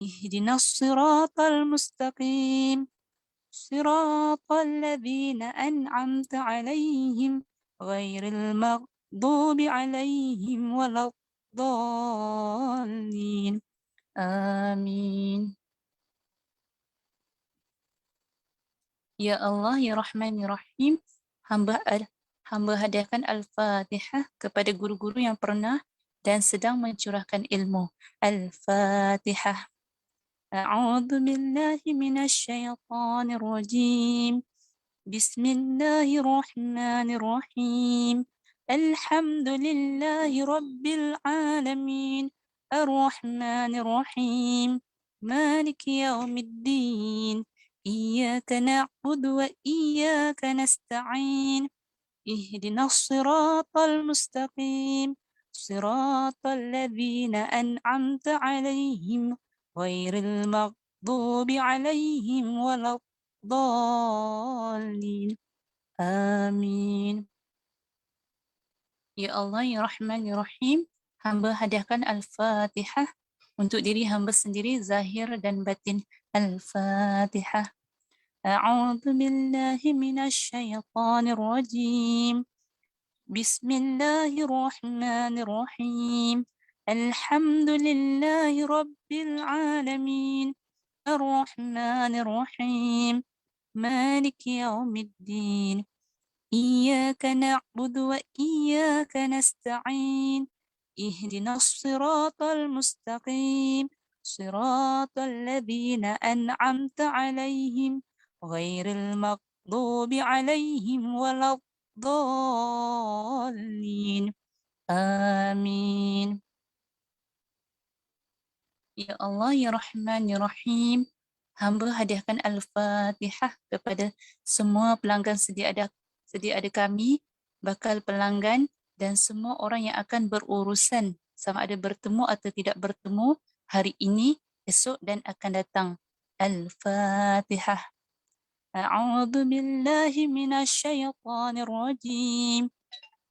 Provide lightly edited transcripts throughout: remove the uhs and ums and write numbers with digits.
اهدنا الصراط المستقيم صراط الذين أنعمت عليهم غير المغضوب عليهم ولا الضالين آمين. Ya Allah, Ya Rahman, Ya Rahim, hamba hadiahkan Al-Fatihah kepada guru-guru yang pernah dan sedang mencurahkan ilmu. Al-Fatihah. A'udzu billahi minasy syaithanir rajim. Bismillahirrahmanirrahim. Alhamdulillahi rabbil alamin. Ar-Rahmanir-Rahim. Maliki yaumiddin. إياك نعبد وإياك نستعين اهدنا الصراط المستقيم صراط الذين أنعمت عليهم غير المغضوب عليهم ولا الضالين آمين. Ya Allah, Ya Rahman, Ya Rahim, hamba hadiahkan Al-Fatihah untuk diri hamba sendiri, zahir dan batin. Al-Fatihah. أعوذ بالله من الشيطان الرجيم بسم الله الرحمن الرحيم الحمد لله رب العالمين الرحمن الرحيم مالك يوم الدين إياك نعبد وإياك نستعين اهدنا الصراط المستقيم صراط الذين أنعمت عليهم غير المغضوب عليهم ولا الضالين آمين. Ya Allah, Ya Rahman, Ya Rahim, hamba hadiahkan Al-Fatihah kepada semua pelanggan sedia ada kami, bakal pelanggan dan semua orang yang akan berurusan sama ada bertemu atau tidak bertemu hari ini, esok dan akan datang. Al-Fatihah. A'udzu billahi minasy syaithanir rajim.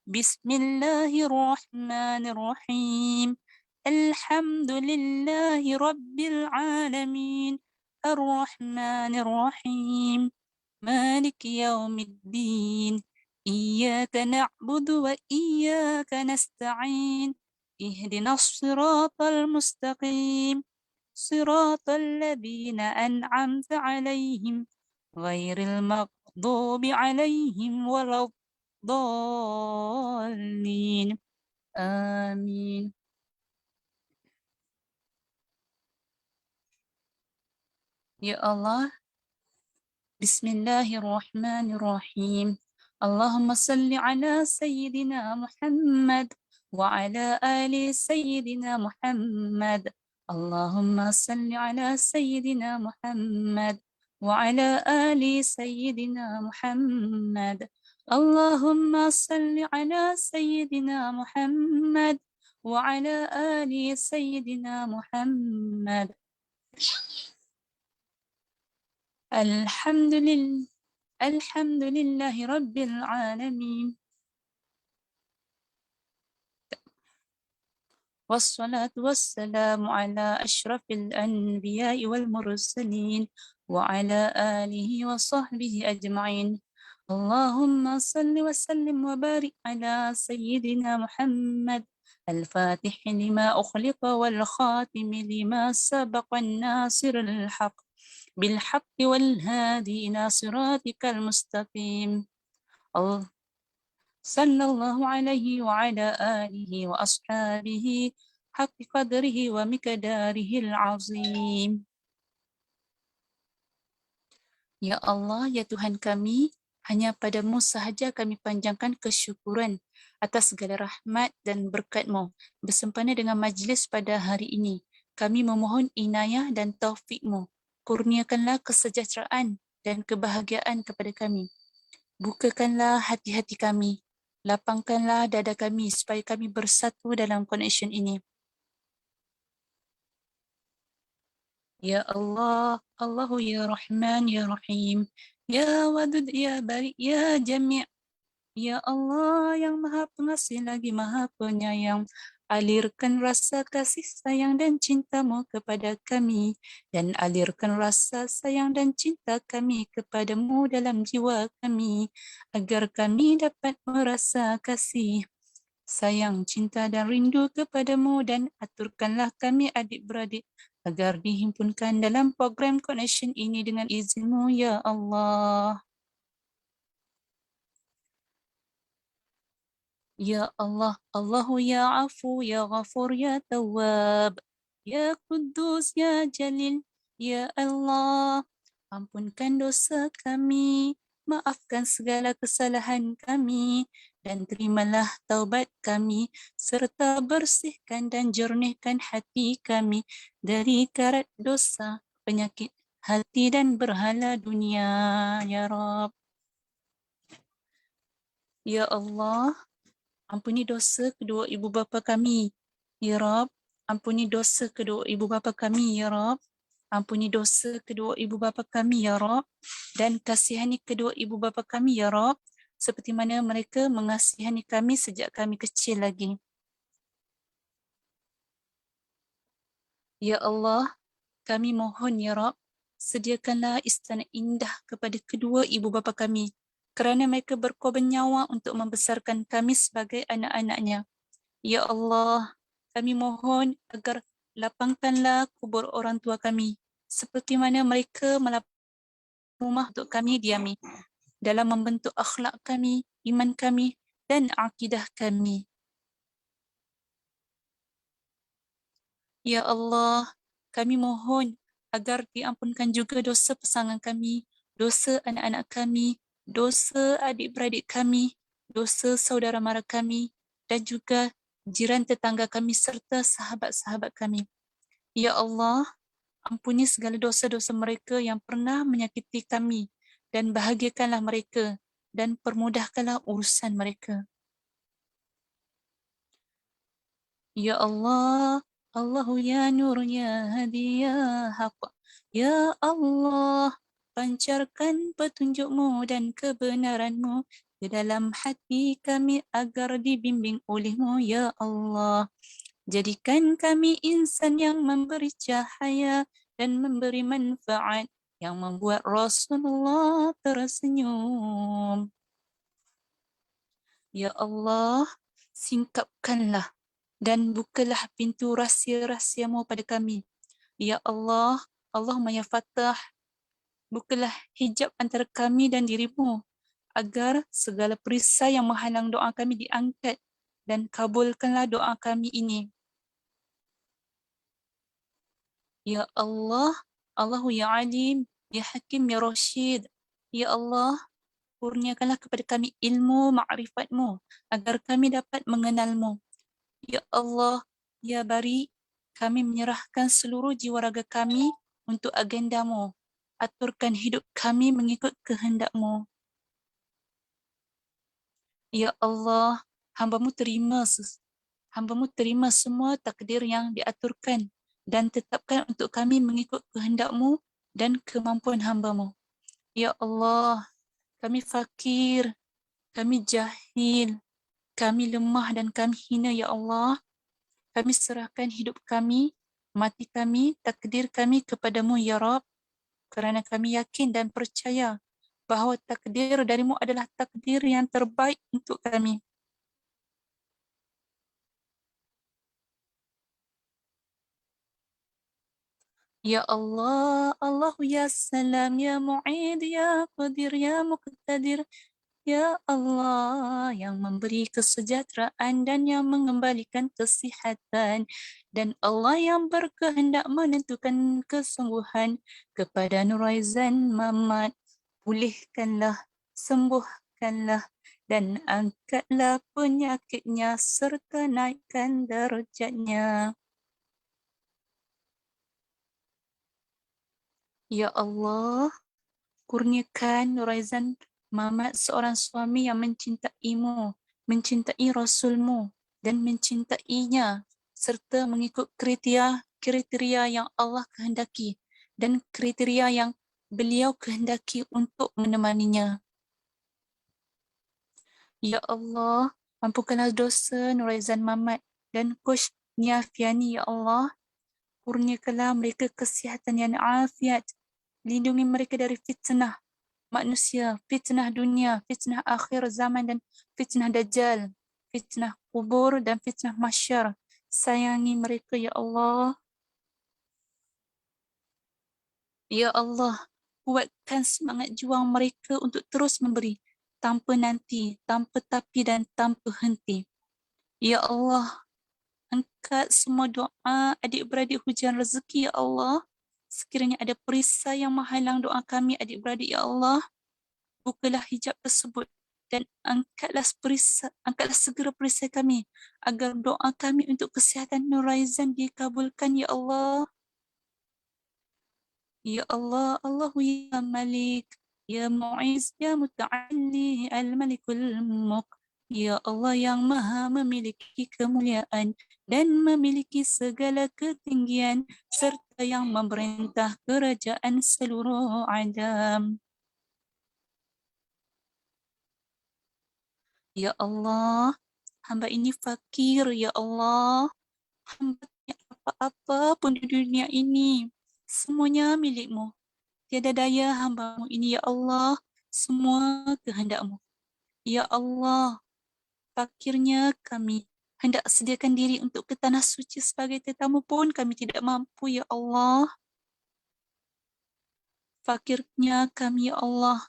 Bismillahirrahmanirrahim. Alhamdulillahi rabbil alamin. Ar-Rahmanir-Rahim. Maliki yaumiddin. Iyyaka na'budu wa iyyaka nasta'in. Ihdinas siratal mustaqim. Siratal ladzina an'amta 'alaihim ghairil maghdubi 'alaihim waladdallin. Amin. Ya Allah, Bismillahirrahmanirrahim. Allahumma salli ala Sayyidina Muhammad wa ala ali Sayyidina Muhammad. Allahumma salli ala Sayyidina Muhammad wa ala ali Sayyidina Muhammad. Allahumma salli ala Sayyidina Muhammad wa ala ali Sayyidina Muhammad. Alhamdulillahi Rabbil Alamin. Wassalatu wassalamu ala ashrafil anbiya'i wal mursalin wa ala alihi wa sahbihi ajma'in. Allahumma salli wa sallim wa barik ala Sayyidina Muhammad al-Fatih lima ukhliqa wal khatim lima sabaqa an-nasir al-haq بالحق والهادي إلى صراطك المستقيم صلى الله عليه وعلى آله وأصحابه حق قدره ومقداره العظيم. Ya Allah, ya Tuhan kami, hanya padamu sahaja kami panjangkan kesyukuran atas segala rahmat dan berkat-Mu bersempena dengan majlis pada hari ini. Kami memohon inayah dan taufik-Mu. Kurniakanlah kesejahteraan dan kebahagiaan kepada kami. Bukakanlah hati-hati kami. Lapangkanlah dada kami supaya kami bersatu dalam connection ini. Ya Allah, Allahu ya Rahman ya Rahim. Ya Wadud ya Bari ya Jami'. Ya Allah yang Maha Pengasih lagi Maha Penyayang. Alirkan rasa kasih sayang dan cintamu kepada kami dan alirkan rasa sayang dan cinta kami kepadamu dalam jiwa kami agar kami dapat merasa kasih, sayang, cinta dan rindu kepadamu dan aturkanlah kami adik-beradik agar dihimpunkan dalam program Connection ini dengan izinmu, Ya Allah. Ya Allah, Allahu ya Afu, ya Ghafur, ya Tawwab, ya Quddus, ya Jalil, ya Allah. Ampunkan dosa kami, maafkan segala kesalahan kami, dan terimalah taubat kami, serta bersihkan dan jernihkan hati kami dari karat dosa, penyakit hati dan berhala dunia, Ya Rab. Ya Allah, ampuni dosa kedua ibu bapa kami, Ya Rab. Ampuni dosa kedua ibu bapa kami, Ya Rab. Ampuni dosa kedua ibu bapa kami, Ya Rab. Dan kasihani kedua ibu bapa kami, Ya Rab. Seperti mana mereka mengasihani kami sejak kami kecil lagi. Ya Allah, kami mohon, Ya Rab, sediakanlah istana indah kepada kedua ibu bapa kami kerana mereka berkorban nyawa untuk membesarkan kami sebagai anak-anaknya. Ya Allah, kami mohon agar lapangkanlah kubur orang tua kami seperti mana mereka melapangkan rumah untuk kami diami dalam membentuk akhlak kami, iman kami dan akidah kami. Ya Allah, kami mohon agar diampunkan juga dosa pasangan kami, dosa anak-anak kami, dosa adik-beradik kami, dosa saudara mara kami dan juga jiran tetangga kami serta sahabat-sahabat kami. Ya Allah, ampuni segala dosa-dosa mereka yang pernah menyakiti kami dan bahagiakanlah mereka dan permudahkanlah urusan mereka. Ya Allah, Allahu ya Nur ya Hadi ya Haq. Ya Allah, pancarkan petunjukmu dan kebenaranmu ke dalam hati kami agar dibimbing olehmu, Ya Allah. Jadikan kami insan yang memberi cahaya dan memberi manfaat yang membuat Rasulullah tersenyum. Ya Allah, singkapkanlah dan bukalah pintu rahsia-rahsiamu pada kami. Ya Allah, Allahumma ya Fattah, bukalah hijab antara kami dan dirimu agar segala perisai yang menghalang doa kami diangkat dan kabulkanlah doa kami ini. Ya Allah, Allahu ya Alim, ya Hakim, ya Rashid. Ya Allah, kurniakanlah kepada kami ilmu ma'rifatmu agar kami dapat mengenalmu. Ya Allah, ya Bari, kami menyerahkan seluruh jiwa raga kami untuk agendamu. Aturkan hidup kami mengikut kehendakmu. Ya Allah, hamba-Mu terima semua takdir yang diaturkan dan tetapkan untuk kami mengikut kehendak-Mu dan kemampuan hamba-Mu. Ya Allah, kami fakir, kami jahil, kami lemah dan kami hina, Ya Allah. Kami serahkan hidup kami, mati kami, takdir kami kepadamu, Ya Rab, kerana kami yakin dan percaya bahawa takdir darimu adalah takdir yang terbaik untuk kami. Ya Allah, Allahu ya Salam, ya Mu'id, ya Qadir, ya Muqtadir, Ya Allah yang memberi kesejahteraan dan yang mengembalikan kesihatan, dan Allah yang berkehendak menentukan kesembuhan kepada Nuraizan Mamat. Pulihkanlah, sembuhkanlah dan angkatlah penyakitnya serta naikkan darjatnya. Ya Allah, kurniakan Nuraizan Mamat seorang suami yang mencintaimu, mencintai Rasulmu dan mencintainya serta mengikut kriteria yang Allah kehendaki dan kriteria yang beliau kehendaki untuk menemaninya. Ya Allah, ampunkanlah dosa Nuraizan Mamat dan kurniakan ya Allah. Kurniakanlah mereka kesihatan yang afiat. Lindungi mereka dari fitnah manusia, fitnah dunia, fitnah akhir zaman dan fitnah dajjal, fitnah kubur dan fitnah mahsyar. Sayangi mereka ya Allah. Ya Allah, kuatkan semangat juang mereka untuk terus memberi tanpa nanti, tanpa tapi dan tanpa henti. Ya Allah, angkat semua doa adik-beradik hujan rezeki ya Allah. Sekiranya ada perisai yang menghalang doa kami adik-beradik ya Allah, bukalah hijab tersebut dan angkatlah segera perisai kami agar doa kami untuk kesihatan Nur Raizan dikabulkan ya Allah. Ya Allah, Allahu ya Malik, ya Mu'iz, ya Muta'alli, Al-Malikul Mulk. Ya Allah yang maha memiliki kemuliaan dan memiliki segala ketinggian serta yang memerintah kerajaan seluruh alam. Ya Allah, hamba ini fakir, ya Allah. Hamba tidak apa-apa pun di dunia ini. Semuanya milikmu. Tiada daya hambamu ini, ya Allah. Semua kehendakmu. Ya Allah, fakirnya kami. Hendak sediakan diri untuk ke tanah suci sebagai tetamu pun kami tidak mampu, ya Allah. Fakirnya kami, ya Allah.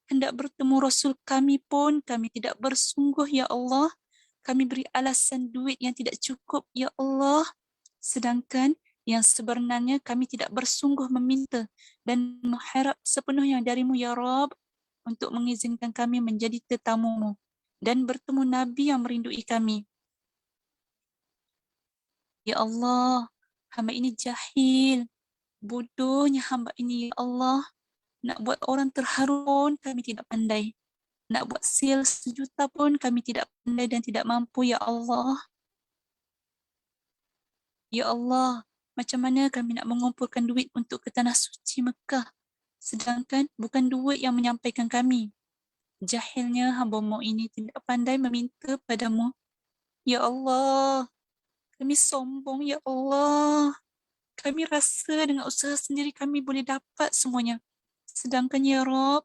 Hendak bertemu Rasul kami pun kami tidak bersungguh, ya Allah. Kami beri alasan duit yang tidak cukup, ya Allah. Sedangkan yang sebenarnya kami tidak bersungguh meminta dan mengharap sepenuhnya darimu, ya Rabb, untuk mengizinkan kami menjadi tetamumu dan bertemu Nabi yang merindui kami. Ya Allah, hamba ini jahil, bodohnya hamba ini, ya Allah. Nak buat orang terharu pun kami tidak pandai. Nak buat sil 1 juta pun kami tidak pandai dan tidak mampu, ya Allah. Ya Allah, macam mana kami nak mengumpulkan duit untuk ke tanah suci Mekah? Sedangkan bukan duit yang menyampaikan kami. Jahilnya hamba-Mu ini tidak pandai meminta padamu. Ya Allah, kami sombong, ya Allah. Kami rasa dengan usaha sendiri kami boleh dapat semuanya. Sedangkan ya Rob,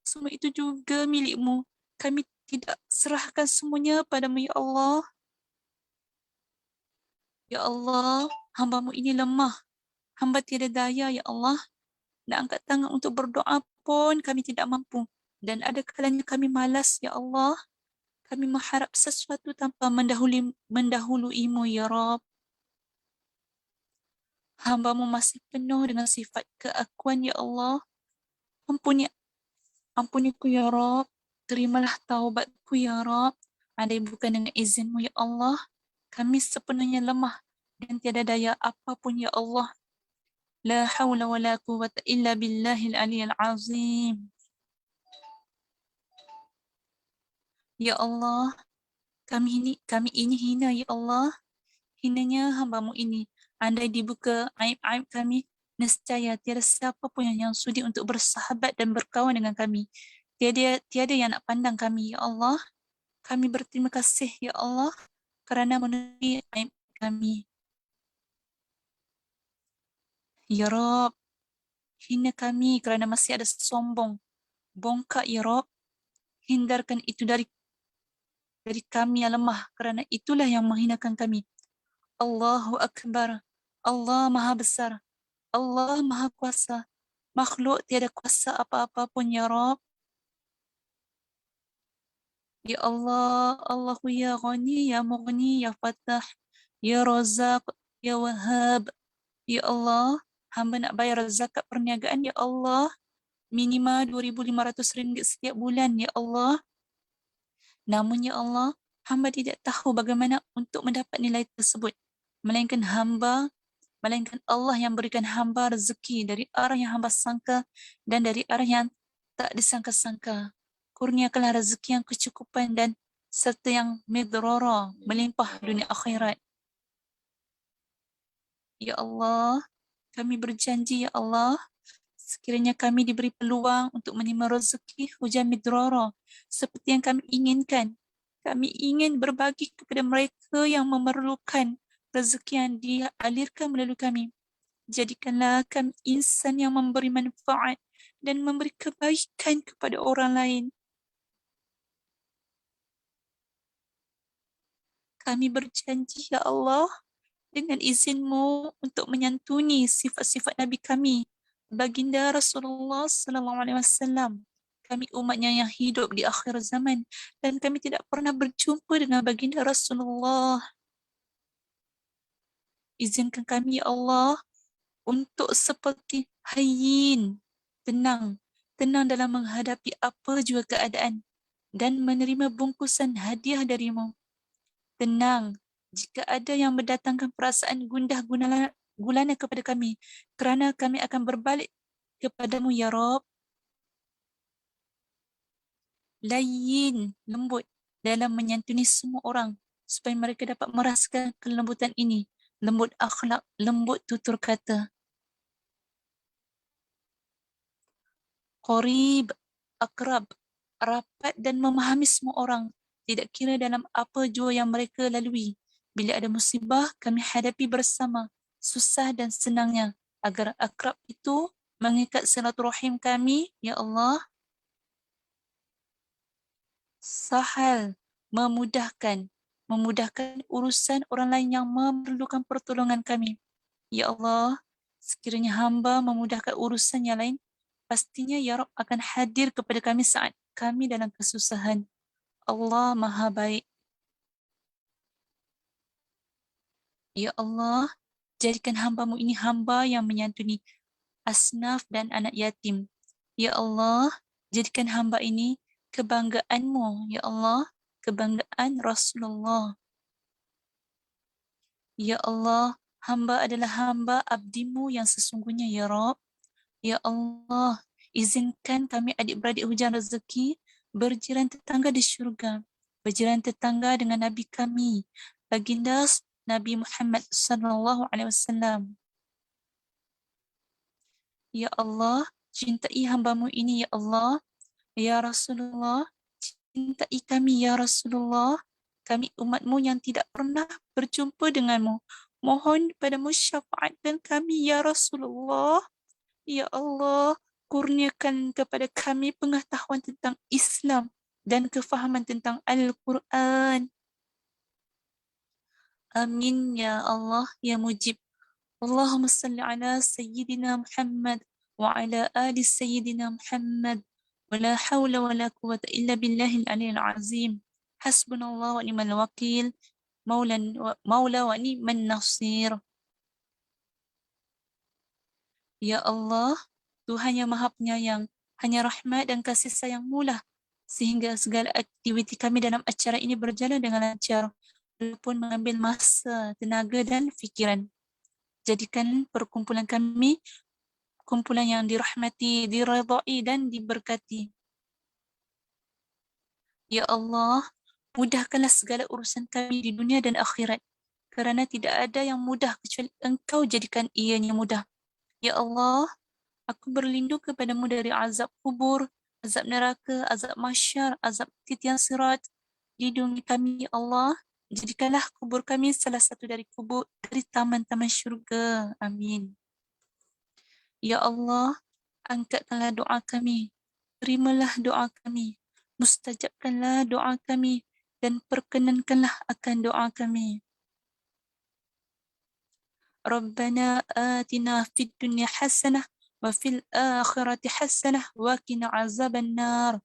semua itu juga milik-Mu. Kami tidak serahkan semuanya padamu, ya Allah. Ya Allah, hamba-Mu ini lemah. Hamba tiada daya, ya Allah. Nak angkat tangan untuk berdoa pun kami tidak mampu. Dan ada kalanya kami malas, ya Allah. Kami mengharap sesuatu tanpa mendahului-Mu, ya Rab. Hamba-Mu masih penuh dengan sifat keakuan, ya Allah. Ampuniku, ya Rab. Terimalah taubatku, ya Rab. Andai bukan dengan izin-Mu, ya Allah. Kami sepenuhnya lemah dan tiada daya apapun, ya Allah. La hawla wa la quwwata illa billahil aliyil azim. Ya Allah, kami ini hina, ya Allah. Hinanya hamba-Mu ini. Andai dibuka aib-aib kami, nescaya tiada siapa pun yang sudi untuk bersahabat dan berkawan dengan kami. Tiada yang nak pandang kami, ya Allah. Kami berterima kasih, ya Allah, kerana menutupi aib kami. Ya Rob, hina kami kerana masih ada sombong. Bongkak, ya Rob. Hindarkan itu dari kami yang lemah, kerana itulah yang menghinakan kami. Allahu Akbar. Allah Maha Besar. Allah Maha Kuasa. Makhluk tiada kuasa apa-apa pun, ya Rab. Ya Allah, Allahu ya Ghani, ya Mughni, ya Fatah, ya Razak, ya Wahhab. Ya Allah, hamba nak bayar zakat perniagaan, ya Allah. Minima RM2,500 setiap bulan, ya Allah. Namun, ya Allah, hamba tidak tahu bagaimana untuk mendapat nilai tersebut. Melainkan Allah yang berikan hamba rezeki dari arah yang hamba sangka dan dari arah yang tak disangka-sangka. Kurniakanlah rezeki yang kecukupan dan serta yang midrara, melimpah dunia akhirat. Ya Allah, kami berjanji, ya Allah, sekiranya kami diberi peluang untuk menerima rezeki hujan midrara seperti yang kami inginkan, Kami ingin berbagi kepada mereka yang memerlukan rezeki yang dialirkan melalui kami. Jadikanlah kami insan yang memberi manfaat dan memberi kebaikan kepada orang lain. Kami berjanji, ya Allah, dengan izin-Mu untuk menyantuni sifat-sifat Nabi kami, Baginda Rasulullah sallallahu alaihi wasallam. Kami umatnya yang hidup di akhir zaman dan kami tidak pernah berjumpa dengan Baginda Rasulullah. Izinkan kami, ya Allah, untuk seperti hayyin, tenang, tenang dalam menghadapi apa jua keadaan dan menerima bungkusan hadiah darimu. Tenang jika ada yang mendatangkan perasaan gundah gulana kepada kami, kerana kami akan berbalik kepadamu, ya Rabb. Layyin, lembut dalam menyantuni semua orang supaya mereka dapat merasakan kelembutan ini, lembut akhlak, lembut tutur kata. Qarib, akrab, rapat dan memahami semua orang, tidak kira dalam apa jua yang mereka lalui. Bila ada musibah, kami hadapi bersama, susah dan senangnya, agar akrab itu mengikat silaturahim kami, ya Allah. Sahal, memudahkan urusan orang lain yang memerlukan pertolongan kami. Ya Allah, sekiranya hamba memudahkan urusan yang lain, pastinya ya Rabb akan hadir kepada kami saat kami dalam kesusahan. Allah Maha Baik. Ya Allah, jadikan hamba-Mu ini hamba yang menyantuni asnaf dan anak yatim. Ya Allah, jadikan hamba ini kebanggaan-Mu. Ya Allah, kebanggaan Rasulullah. Ya Allah, hamba adalah hamba abdi-Mu yang sesungguhnya, ya Rabb. Ya Allah, izinkan kami adik-beradik hujan rezeki berjiran tetangga di syurga, berjiran tetangga dengan Nabi kami, Baginda Nabi Muhammad sallallahu alaihi wasallam. Ya Allah, cintai hamba-Mu ini, ya Allah. Ya Rasulullah, cintai kami, ya Rasulullah. Kami umat-Mu yang tidak pernah berjumpa denganmu. Mohon padamu syafaat dan kami, ya Rasulullah. Ya Allah, kurniakan kepada kami pengetahuan tentang Islam dan kefahaman tentang Al-Quran. Amin, ya Allah, ya Mujib. Allahumma salli ala Sayyidina Muhammad wa ala ali Sayyidina Muhammad. Wa la hawla wa la quwwata illa billahil aliyyil azim. Hasbunallah wa ni'mal wakil. Maula wa ni'man nasir. Ya Allah, Tuhan yang Maha Penyayang, hanya rahmat dan kasih sayang-Mu lah sehingga segala aktiviti kami dalam acara ini berjalan dengan lancar walaupun mengambil masa, tenaga dan fikiran. Jadikan perkumpulan kami kumpulan yang dirahmati, diridai dan diberkati. Ya Allah, mudahkanlah segala urusan kami di dunia dan akhirat, kerana tidak ada yang mudah kecuali Engkau jadikan ianya mudah. Ya Allah, aku berlindung kepadamu dari azab kubur, azab neraka, azab mahsyar, azab titian sirat. Lindungi kami, ya Allah. Jadikanlah kubur kami salah satu dari taman-taman syurga. Amin. Ya Allah, angkatkanlah doa kami. Terimalah doa kami. Mustajabkanlah doa kami dan perkenankanlah akan doa kami. Rabbana atina fid dunya hasanah وفي الآخرة حسنة وقنا عذاب النار.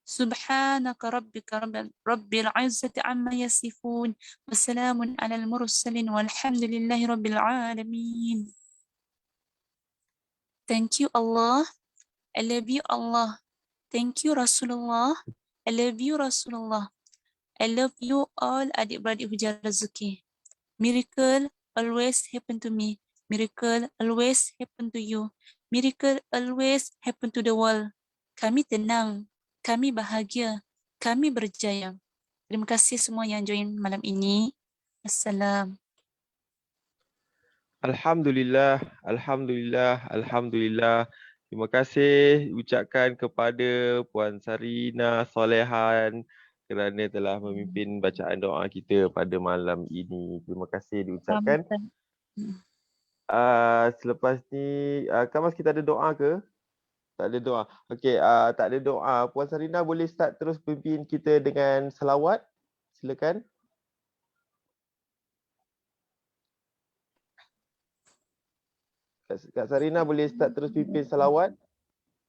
سبحانك رب العزة عما يصفون وسلام على المرسلين والحمد لله رب العالمين. Thank you Allah. I love you Allah. Thank you Rasulullah. I love you Rasulullah. I love you all adik-beradik hujan rezeki. Miracle always happen to me. Miracle always happen to you. Miracle always happen to the world. Kami tenang. Kami bahagia. Kami berjaya. Terima kasih semua yang join malam ini. Assalam. Alhamdulillah, alhamdulillah, alhamdulillah. Terima kasih ucapkan kepada Puan Sarina Solehan kerana telah memimpin bacaan doa kita pada malam ini. Terima kasih diucapkan. Selepas ni, Kak Mas, kita ada doa ke? Tak ada doa. Okey, tak ada doa. Puan Sarina boleh start terus pimpin kita dengan selawat. Silakan. Kak Sarina boleh start terus pimpin selawat.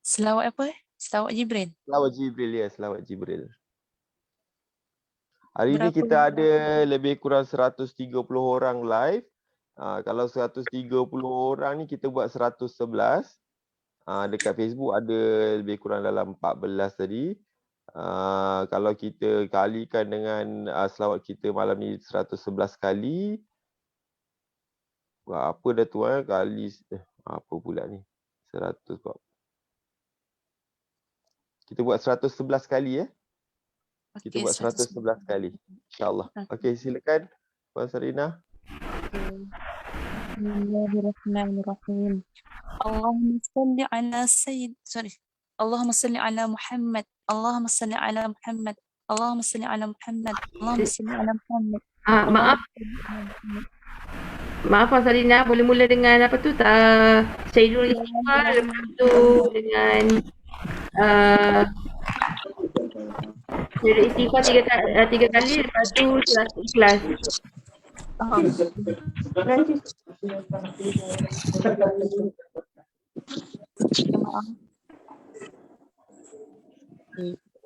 Selawat apa? Selawat Jibril. Selawat Jibril, ya, selawat Jibril. Hari ini Berapa? kita ada lebih kurang 130 orang live. Kalau 130 orang ni kita buat 111. Dekat Facebook ada lebih kurang dalam 14 tadi. Kalau kita kalikan dengan selawat kita malam ni 111 kali. Apa dah tu kali apa pula ni? 100. Kita buat 111 kali . Kita buat 111 kali. InsyaAllah. Okey, silakan Puan Sarina. Bismillahirrahmanirrahim. Allahumma salli ala Allahumma salli ala Muhammad. Allahumma salli ala Muhammad. Allahumma salli ala Muhammad. Allahumma salli ala Muhammad. Maaf Puan Sarina, boleh mula dengan apa tu? Sayyidul Istighfar, lepas tu dengan Sayyidul Istighfar tiga kali, lepas tu surah Ikhlas.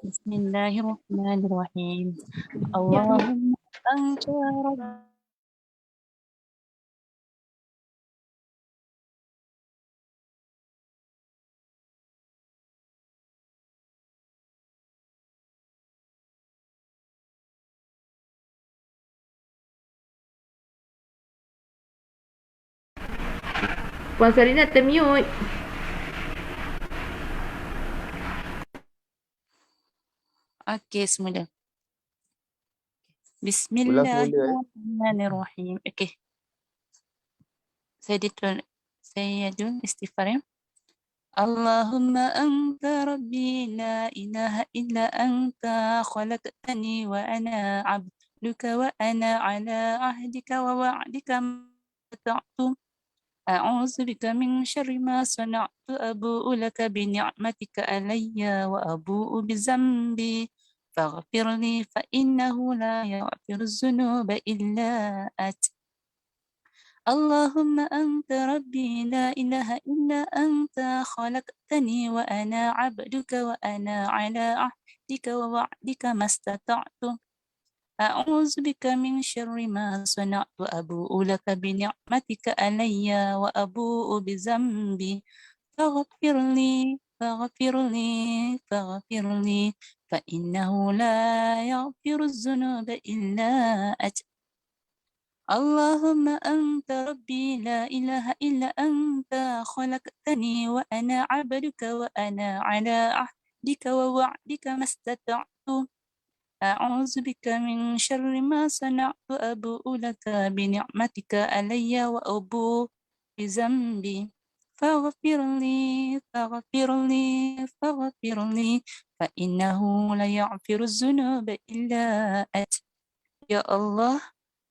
Bismillahirrahmanirrahim. Allahumma anta rabb. Puan Sarina termute. Okey, semula. Bismillahirrahmanirrahim. Okey. Sayyidul Istighfar ya. Allahumma anta rabbi la ilaha illa anta khalaqtani wa ana abduka wa ana ala ahdika wa wa'dika mata'tu. A'udzu bika min syarri ma sana'tu abu'u laka bi ni'matika alayya wa abu'u bi zambi faghfirli fa innahu la yaghfiru dzunuba illa anta. اللهم أنت ربي لا إله إلا أنت خلقتني وأنا عبدك وأنا على عهدك ووعدك ما استطعت أعوذ بك من شر ما صنعت أبوء لك بنعمتك علي وأبوء بذنبي فاغفر لي فإنه لا يغفر الذنوب إلا أنت. اللهم أنت ربي لا إله إلا أنت خلقتني وأنا عبدك وأنا على عهدك ووعدك ما استطعت أعوذ بك من شر ما صنعت أبوء لك بنعمتك علي وأبوء بذنبي فاغفر لي فإنه لا يغفر الذنوب إلا أنت. Ya Allah,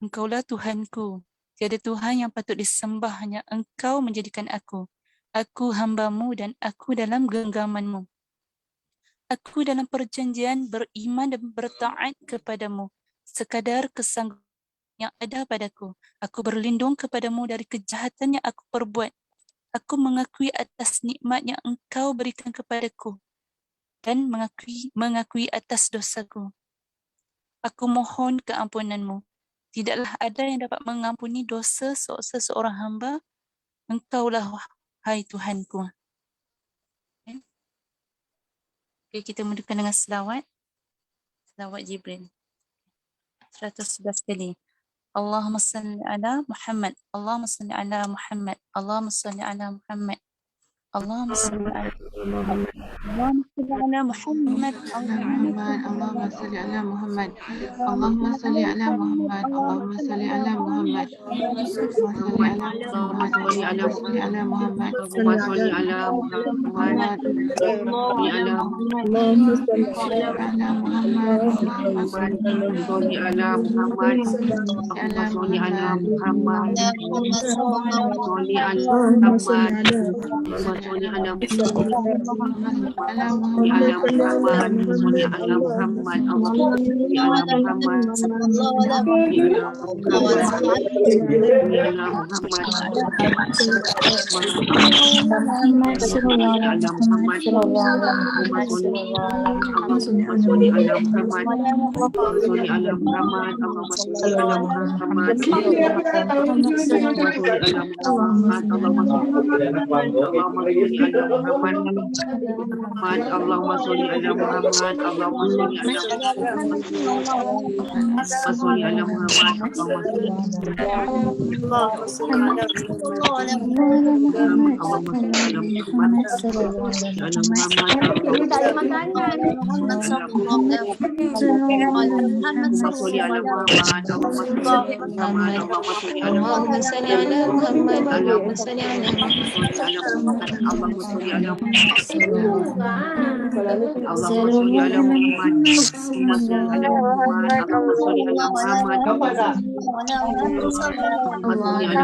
Engkaulah Tuhanku. Tiada Tuhan yang patut disembah, hanya Engkau menjadikan aku. Aku hamba-Mu dan aku dalam genggaman-Mu. Aku dalam perjanjian beriman dan bertaat kepada-Mu. Sekadar kesanggupan yang ada padaku. Aku berlindung kepada-Mu dari kejahatan yang aku perbuat. Aku mengakui atas nikmat yang Engkau berikan kepadaku dan mengakui atas dosaku. Aku mohon keampunan-Mu. Tidaklah ada yang dapat mengampuni dosa seseorang hamba. Engkaulah, wahai Tuhanku. Okay, kita mulakan dengan selawat. Selawat Jibril. 111 kali. Allahumma salli ala Muhammad. Allahumma salli ala Muhammad. Allahumma salli ala Muhammad. اللهم صل على Muhammad. اللهم صل على محمد اللهم صل على محمد اللهم صل على محمد اللهم صل على محمد اللهم صل على محمد اللهم صل على محمد اللهم salli ala Muhammad. Salli ala Muhammad. اللهم صل على محمد اللهم صل Salli ala Muhammad. على Salli ala محمد Muhammad. Salli ala اللهم صل Muhammad. على Salli ala على Muhammad. محمد Salli ala Muhammad. Salli ala Muhammad. Allahumma salli ala Muhammad. Salli ala Muhammad. Salli ala Muhammad. محمد صلى الله Salli على ala محمد Muhammad. صلى الله على Allahumma محمد صلى الله على Allahumma salli ala Muhammad. Salli ala Muhammad. Allahumma صلى salli الله ala على Muhammad. محمد صلى الله على Allahumma salli ala Muhammad. Allahumma salli ala Muhammad. Allahumma salli ala Muhammad. Allahumma salli ala Muhammad. Allahumma salli ala Muhammad. Allahumma salli Allahumma salli ala Muhammad. صلى الله على Ala Muhammad.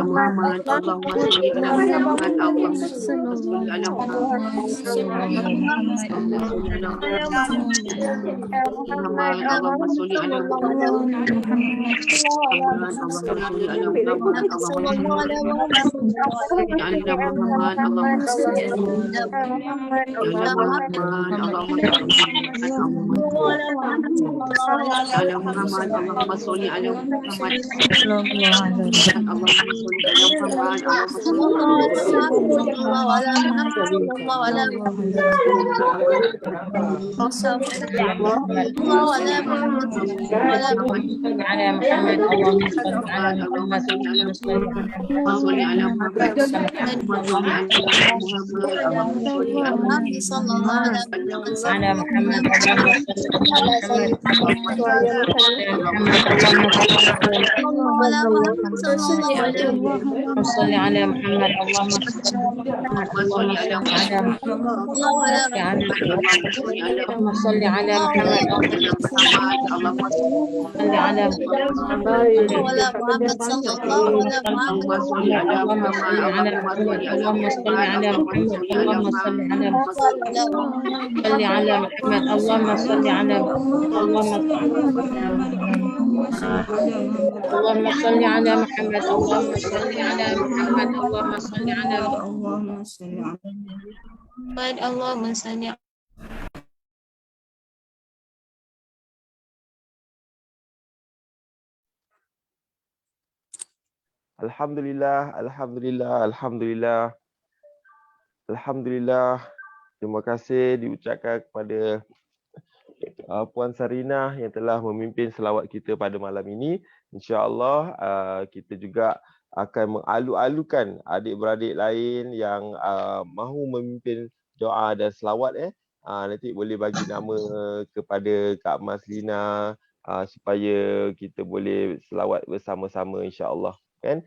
Allahumma salli ala Muhammad. Allahumma salli ala Muhammad. Allahumma salli ala Muhammad. صل على محمد Allahumma صل على salli ala Muhammad. Allahumma salli ala Muhammad. محمد Allahumma salli ala Muhammad. Allahumma salli ala Muhammad. Allahumma salli ala Muhammad. Allahumma salli ala Muhammad. Allahumma salli ala Muhammad. Allahumma salli ala Muhammad. Allahumma salli ala Muhammad. Allahumma salli ala Muhammad. Allahumma salli ala Muhammad. Allahumma salli ala Muhammad. Ala Muhammad. Allahumma salli ala Muhammad. Allahumma salli ala Muhammad. على محمد اللهم صل على محمد صل على محمد على محمد اللهم صل على محمد صل على محمد اللهم صل على اللهم صل على محمد اللهم صل على اللهم صل على محمد اللهم صل على محمد اللهم صل على محمد اللهم صل على اللهم صل على محمد اللهم صل على محمد اللهم صل على اللهم صل Alhamdulillah, alhamdulillah, alhamdulillah. Alhamdulillah. Terima kasih diucapkan kepada Puan Sarina yang telah memimpin selawat kita pada malam ini. InsyaAllah kita juga akan mengalu-alukan adik-beradik lain yang mahu memimpin doa dan selawat. Nanti boleh bagi nama kepada Kak Maslina supaya kita boleh selawat bersama-sama insyaAllah. Kan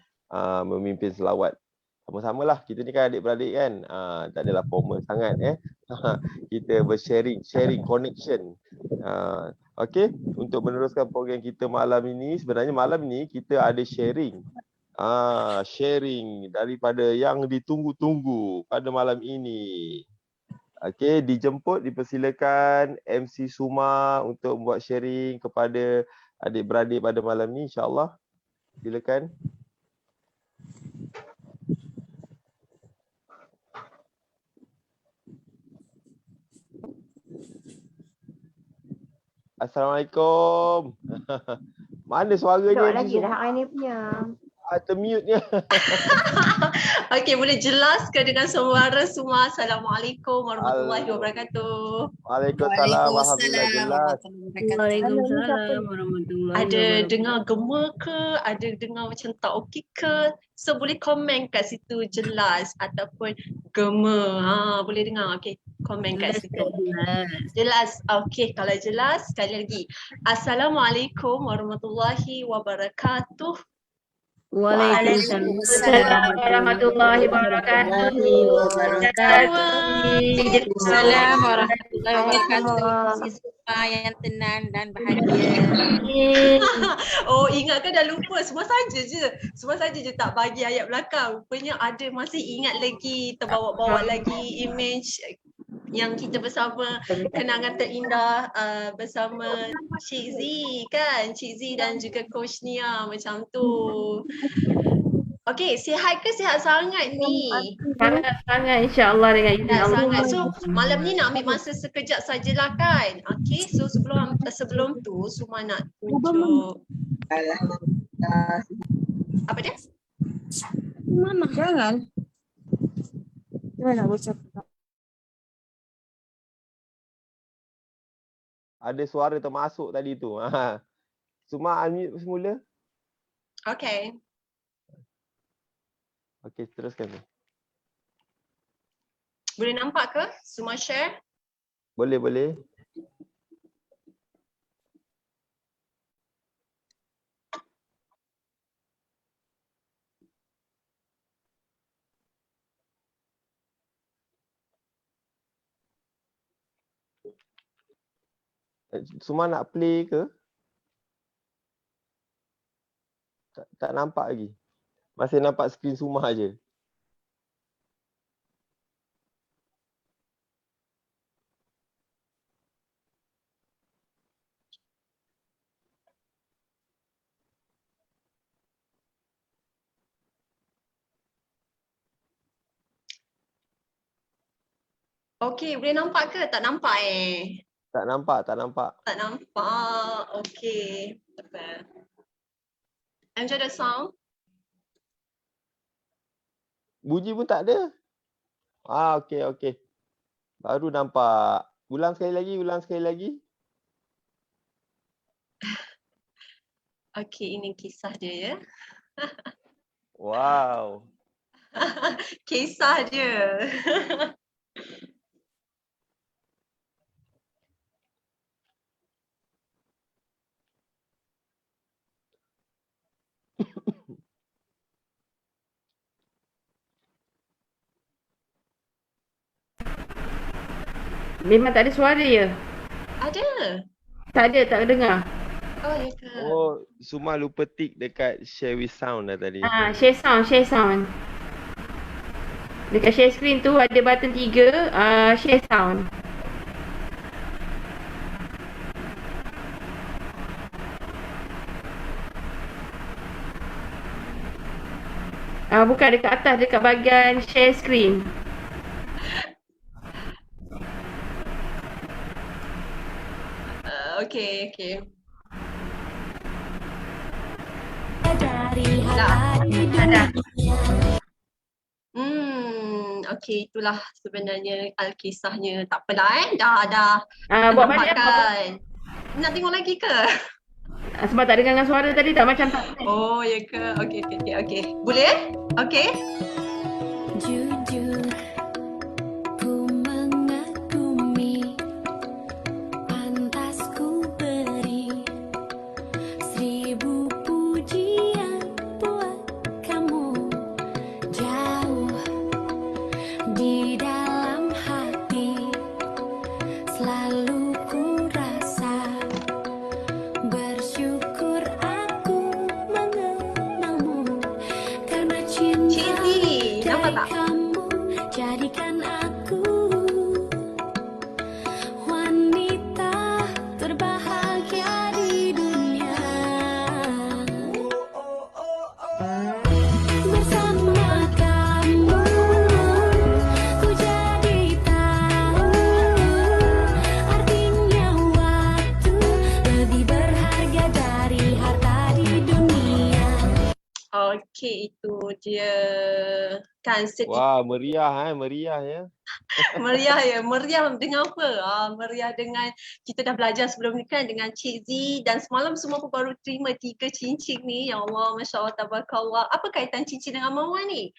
memimpin selawat sama-samalah, kita ni kan adik-beradik kan, tak adalah formal sangat kita bersharing connection. Okey, untuk meneruskan program kita malam ini, sebenarnya malam ini kita ada sharing daripada yang ditunggu-tunggu pada malam ini. Okey, dijemput, dipersilakan MC Suma untuk membuat sharing kepada adik-beradik pada malam ini insya-Allah. Silakan. Assalamualaikum. Mana suaranya? Duduk lagi dah ni punya. Termute-nya. Okey, boleh jelaskan dengan suara semua. Assalamualaikum warahmatullahi wabarakatuh. Waalaikumsalam. Alhamdulillah jelas. Waalaikumsalam warahmatullahi Ada wabarakatuh. dengar gema ke? Ada dengar macam tak okey ke? So boleh komen kat situ jelas ataupun gema. Boleh dengar. Okey, komen kat situ. Jelas. Okey, kalau jelas sekali lagi. Assalamualaikum warahmatullahi wabarakatuh. Waalaikumsalam warahmatullahi wabarakatuh. Assalamualaikum warahmatullahi wabarakatuh. Siswa yang tenang dan bahagia. Oh, ingatkan dah lupa. Semua saja je. Semua saja je tak bagi ayat belakang. Rupanya ada masih ingat lagi, terbawa-bawa lagi image yang kita bersama, kenangan terindah bersama Cik Z kan? Cik Z dan juga Coach Nia macam tu. Okey, sihat ke sihat sangat ni? Sangat-sangat insya-Allah dengan izin Sihat Allah. sangat. So malam ni nak ambil masa sekejap sajalah kan? Okey, so sebelum tu Suma nak tunjuk apa dia? Mana? Jangan. Jangan nak bocor. Ada suara termasuk tadi tu. Suma unmute semula. Okey. Okey, teruskan tu. Boleh nampak ke? Suma share? Boleh, boleh. Suma nak play ke? Tak nampak lagi. Masih nampak skrin Suma je. Okey, boleh nampak ke? Tak nampak Tak nampak, tak nampak. Tak nampak. Okey. Enjoy the song. Bunyi pun tak ada. Okey, okey. Baru nampak. Ulang sekali lagi. Okey, ini kisah dia ya. Wow. Kisah dia. Memang tak ada suara ya? Ada. Tak ada, tak dengar. Oh, ya ke? Oh, Suma lupa tick dekat share with sound dah tadi. Share sound. Dekat share screen tu ada button 3, share sound. Bukan dekat atas, dekat bahagian share screen. Okey. Ada. Okey, itulah sebenarnya kisahnya. Tak apalah dah Buat balik apa? nampakkan. Nak tengok lagi ke? Sebab tak dengar dengan suara tadi tak macam tak. Oh, ya ke? Okey. Boleh? Okey. Jujur ku mengagumi, pantas ku beri 1000 pujian buat kamu. Jauh di dalam hati selalu ku rasa bersyukur aku mengenalmu, karena cinta nampak tak? kamu jadikan aku wanita terbahagia di dunia. Bersama kamu ku jadi tahu artinya waktu lebih berharga dari harta di dunia. kek itu dia kan sedikit Wah, meriah ya. meriah ya. Meriah dengan apa? Meriah dengan kita dah belajar sebelum ni kan dengan Cik Z, dan semalam semua pun baru terima 3 cincin ni. Ya Allah, Masya Allah, tabarakallah. Apa kaitan cincin dengan Mawar ni?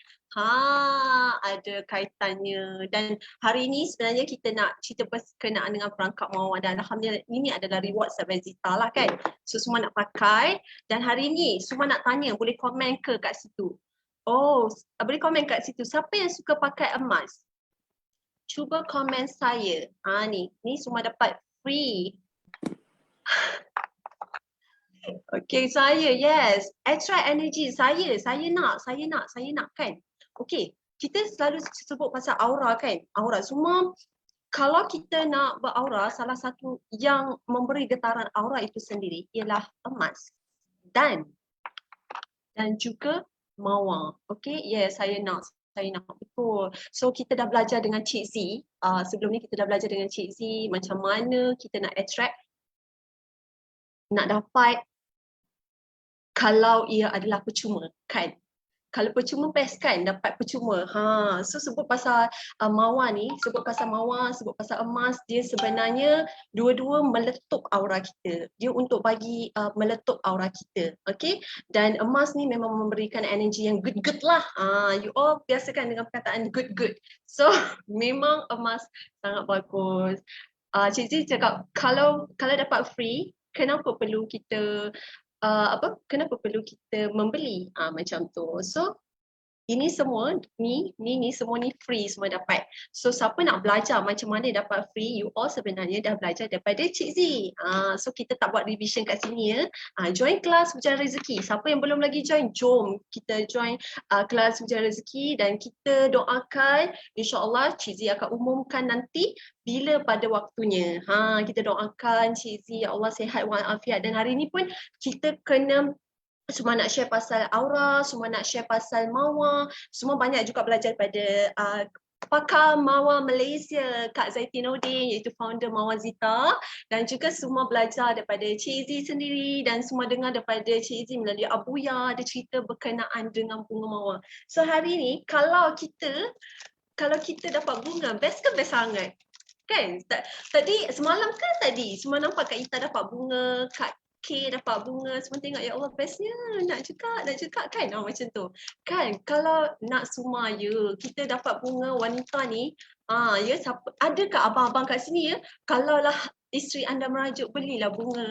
Ada kaitannya. Dan hari ni sebenarnya kita nak cerita berkenaan dengan perangkap Mawar, dan alhamdulillah ini adalah reward Sahabat Zita lah kan. So semua nak pakai, dan hari ni semua nak tanya, boleh komen ke kat situ? Oh, boleh komen kat situ. Siapa yang suka pakai emas? Cuba komen saya. Ni semua dapat free. Okay, saya yes. Attract energy. Saya nak kan. Okay, kita selalu sebut pasal aura kan. Aura semua. Kalau kita nak beraura, salah satu yang memberi getaran aura itu sendiri ialah emas dan juga mawar. Okay, yes, saya nak betul. So kita dah belajar dengan Cik Z. Sebelum ni kita dah belajar dengan Cik Z macam mana kita nak attract, nak dapat kalau ia adalah percuma kan. Kalau percuma best kan, dapat percuma. So sebut pasal mawar ni, sebut pasal emas, dia sebenarnya dua-dua meletup aura kita. Dia untuk bagi meletup aura kita. Okay? Dan emas ni memang memberikan energi yang good lah. You all biasakan dengan perkataan good. So memang emas sangat bagus. Cik Z cakap kalau dapat free, kenapa perlu kita kenapa perlu kita membeli macam tu. So ini semua ni semua ni free, semua dapat. So siapa nak belajar macam mana dapat free, you all sebenarnya dah belajar daripada Cik Z. So kita tak buat revision kat sini ya. Join kelas Hujan Rezeki. Siapa yang belum lagi join, jom kita join kelas Hujan Rezeki, dan kita doakan insya-Allah Cik Z akan umumkan nanti bila pada waktunya. Kita doakan Cik Z, ya Allah sihat walafiat. Dan hari ni pun kita kena semua nak share pasal aura, semua nak share pasal mawar, semua banyak juga belajar daripada pakar mawar Malaysia, Kak Zaitinuddin, iaitu founder Mawar Zita, dan juga semua belajar daripada Cik Z sendiri, dan semua dengar daripada Cik Z melalui Abuya, ada cerita berkenaan dengan bunga mawar. So hari ni kalau kita dapat bunga, best ke best sangat? Kan? Tadi semalam nampak Kak Ita dapat bunga, Kak K dapat bunga, semua tengok ya Allah bestnya, nak juga kan, macam tu kan. Kalau nak sumaya kita dapat bunga wanita ni, ya siapa, ada ke abang-abang kat sini ya, kalau lah isteri anda merajuk, belilah bunga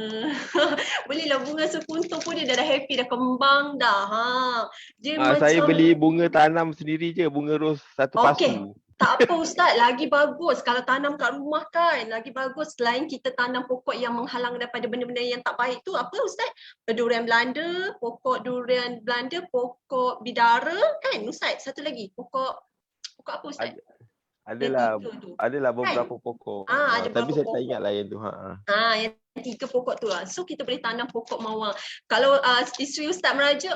belilah bunga sekuntum pun dia dah happy, dah kembang dah. Dia macam saya beli bunga tanam sendiri je, bunga ros satu pasu. Tak apa Ustaz, lagi bagus kalau tanam kat rumah kan, lagi bagus. Selain kita tanam pokok yang menghalang daripada benda-benda yang tak baik tu, apa Ustaz? Durian Belanda, pokok durian Belanda, pokok bidara kan Ustaz? Satu lagi, pokok apa Ustaz? Adalah beberapa pokok. Tapi saya tak ingat lah yang tu. Yang 3 pokok tu lah. So kita boleh tanam pokok mawar. Kalau isteri Ustaz merajuk,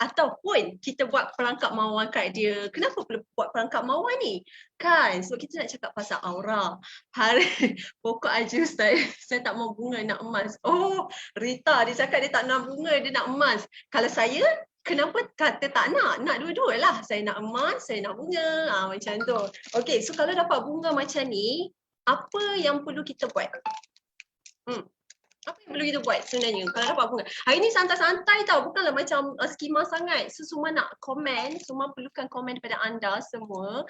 ataupun kita buat perangkap mawar kat dia. Kenapa perlu buat perangkap mawar ni? Kan? So kita nak cakap pasal aura. Pokok aja Ustaz, saya tak mau bunga, nak emas. Oh, Rita dia cakap dia tak nak bunga, dia nak emas. Kalau saya, kenapa kata tak nak? Nak dua-dua lah. Saya nak emas, saya nak bunga. Macam tu. Okay, so kalau dapat bunga macam ni, apa yang perlu kita buat? Apa yang perlu kita buat sebenarnya kalau dapat bunga? Hari ni santai-santai tau, bukanlah macam skema sangat. So semua nak komen, semua perlukan komen daripada anda semua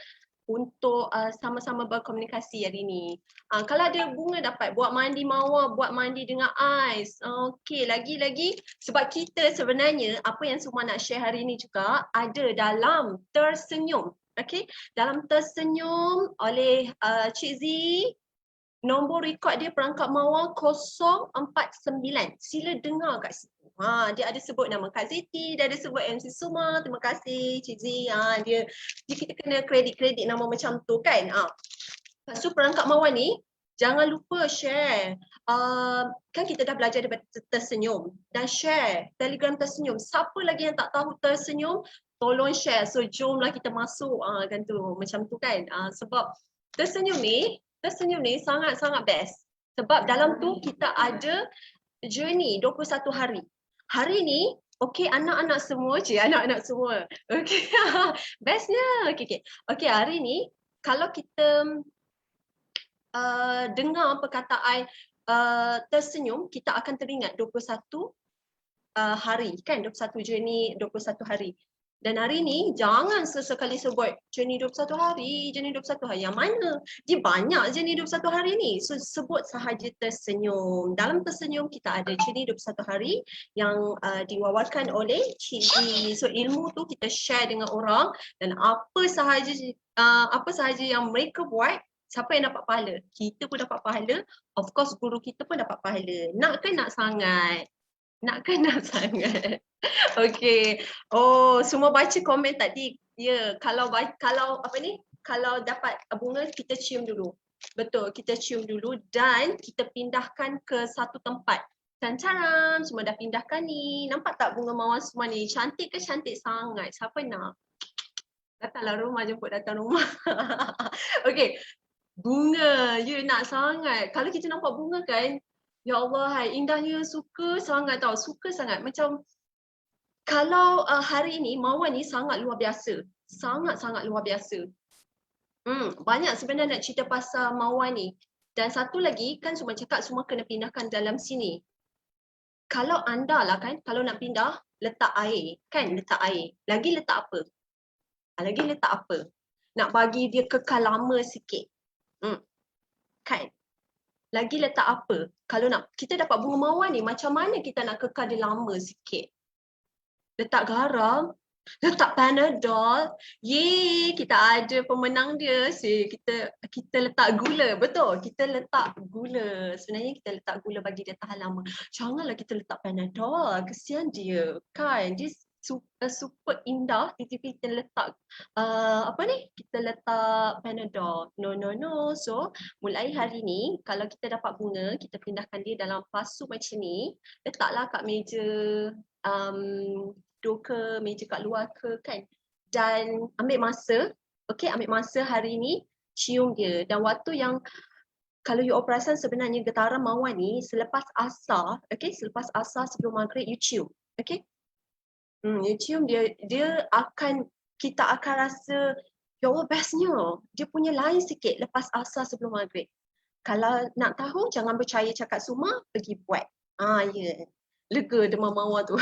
untuk sama-sama berkomunikasi hari ni. Kalau ada bunga dapat, buat mandi mawar, buat mandi dengan ais. Okey, lagi-lagi sebab kita sebenarnya apa yang semua nak share hari ni juga ada dalam Tersenyum. Okey, dalam Tersenyum oleh Cik Z. Nombor rekod dia perangkap mawar 049. Sila dengar kat situ. Dia ada sebut nama Kak Ziti, dia ada sebut MC Suma. Terima kasih Cik Z. Dia kita kena kredit nama macam tu kan. Lepas tu perangkap mawar ni jangan lupa share. Kan kita dah belajar daripada Tersenyum, dan share Telegram Tersenyum. Siapa lagi yang tak tahu Tersenyum, tolong share. So jomlah kita masuk kan tu, macam tu kan. Sebab Tersenyum ni sangat-sangat best. Sebab dalam tu kita ada journey 21 hari. Hari ni Okey, anak-anak semua je, anak-anak semua. Okey. Bestnya. Okey, hari ni kalau kita dengar perkataan tersenyum, kita akan teringat 21 hari kan, 21 journey 21 hari. Dan hari ni jangan sesekali sebut journey 21 hari, journey 21 hari. Yang mana? Dia banyak journey 21 hari ni. So sebut sahaja tersenyum. Dalam tersenyum kita ada journey 21 hari yang diwawarkan oleh Cik Z. So ilmu tu kita share dengan orang dan apa sahaja yang mereka buat, siapa yang dapat pahala? Kita pun dapat pahala. Of course guru kita pun dapat pahala. Nak kan nak sangat? Nak kan nak sangat? Okey. Oh, semua baca komen tadi. Ya, kalau apa ni? Kalau dapat bunga kita cium dulu. Betul, kita cium dulu dan kita pindahkan ke satu tempat. Caram, semua dah pindahkan ni. Nampak tak bunga mawar semua ni? Cantik ke cantik sangat? Siapa nak? Datanglah rumah, jemput datang rumah. Okey. Bunga, you nak sangat. Kalau kita nampak bunga kan, ya Allah, hai, indahnya, suka sangat tau, suka sangat. Macam kalau hari ini mawar ni sangat luar biasa. Sangat-sangat luar biasa. Banyak sebenarnya nak cerita pasal mawar ni. Dan satu lagi kan semua cakap semua kena pindahkan dalam sini. Kalau anda lah kan, kalau nak pindah, letak air. Kan letak air. Lagi letak apa? Lagi letak apa? Nak bagi dia kekal lama sikit. Kan? Lagi letak apa? Kalau nak kita dapat bunga mawar ni, macam mana kita nak kekal dia lama sikit? Letak garam, letak Panadol. Yeay, kita ada pemenang dia. Kita letak gula. Betul, kita letak gula. Sebenarnya kita letak gula bagi dia tahan lama. Janganlah kita letak Panadol. Kesian dia. Kan? Dia super indah, tiba-tiba kita letak kita letak Panadol. No. So mulai hari ni kalau kita dapat bunga, kita pindahkan dia dalam pasu macam ni, letaklah kat meja duduk ke, meja kat luar ke kan. Dan ambil masa, ambil masa hari ni cium dia. Dan waktu yang kalau you perasan sebenarnya getaran mawar ni selepas asar, selepas asar sebelum maghrib you cium. You cium dia kita akan rasa, ya Allah bestnya. Dia punya lain sikit lepas asar sebelum maghrib. Kalau nak tahu jangan percaya cakap semua, pergi buat. Ya. Lega demam mawar tu.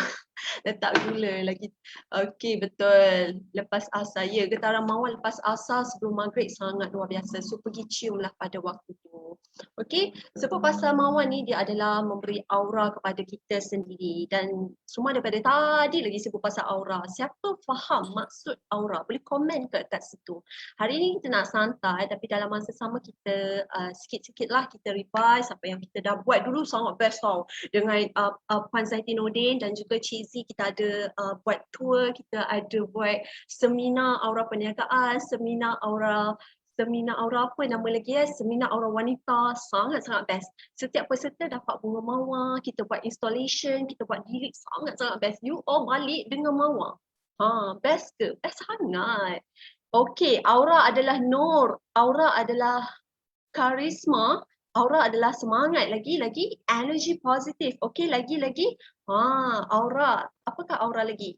Letak gula lagi. Okey, betul. Lepas asar. Ya, getaran mawar lepas asar sebelum maghrib sangat luar biasa. So pergi ciumlah pada waktu tu. Okey, sebab pasal mawar ni dia adalah memberi aura kepada kita sendiri. Dan semua daripada tadi lagi sebut pasal aura. Siapa faham maksud aura? Boleh komen kat situ. Hari ni kita nak santai tapi dalam masa sama kita sikit-sikit lah kita revise apa yang kita dah buat dulu. Sangat best tau. Dengan Puan Zaitinuddin dan juga Cik Z, kita ada buat tour, kita ada buat seminar aura perniagaan, seminar aura apa nama lagi seminar aura wanita, sangat-sangat best. Setiap peserta dapat bunga mawar, kita buat installation, kita buat dilik, sangat-sangat best. You all balik dengan mawar. Best ke? Best sangat. Okey, aura adalah nur, aura adalah karisma, aura adalah semangat, lagi energy positif. Okey, lagi aura. Apakah aura lagi?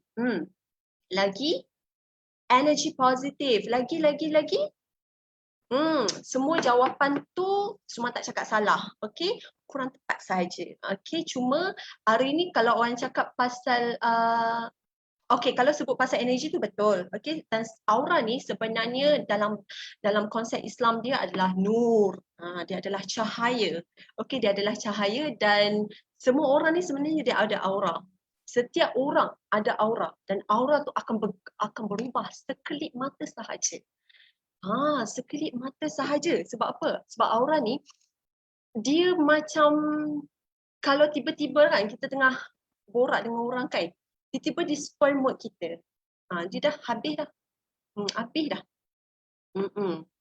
Lagi energy positif. Lagi. Semua jawapan tu semua tak cakap salah. Okey, kurang tepat saja. Okey, cuma hari ni kalau orang cakap pasal kalau sebut pasal energi tu betul. Okey, dan aura ni sebenarnya dalam konsep Islam dia adalah nur. Dia adalah cahaya. Okey, dia adalah cahaya dan semua orang ni sebenarnya dia ada aura. Setiap orang ada aura dan aura tu akan berubah sekelip mata sahaja. Sekelip mata sahaja. Sebab apa? Sebab aura ni dia macam kalau tiba-tiba kan kita tengah borak dengan orang kan, tiba-tiba di spoil mood kita. Dia dah habis dah. Habis dah.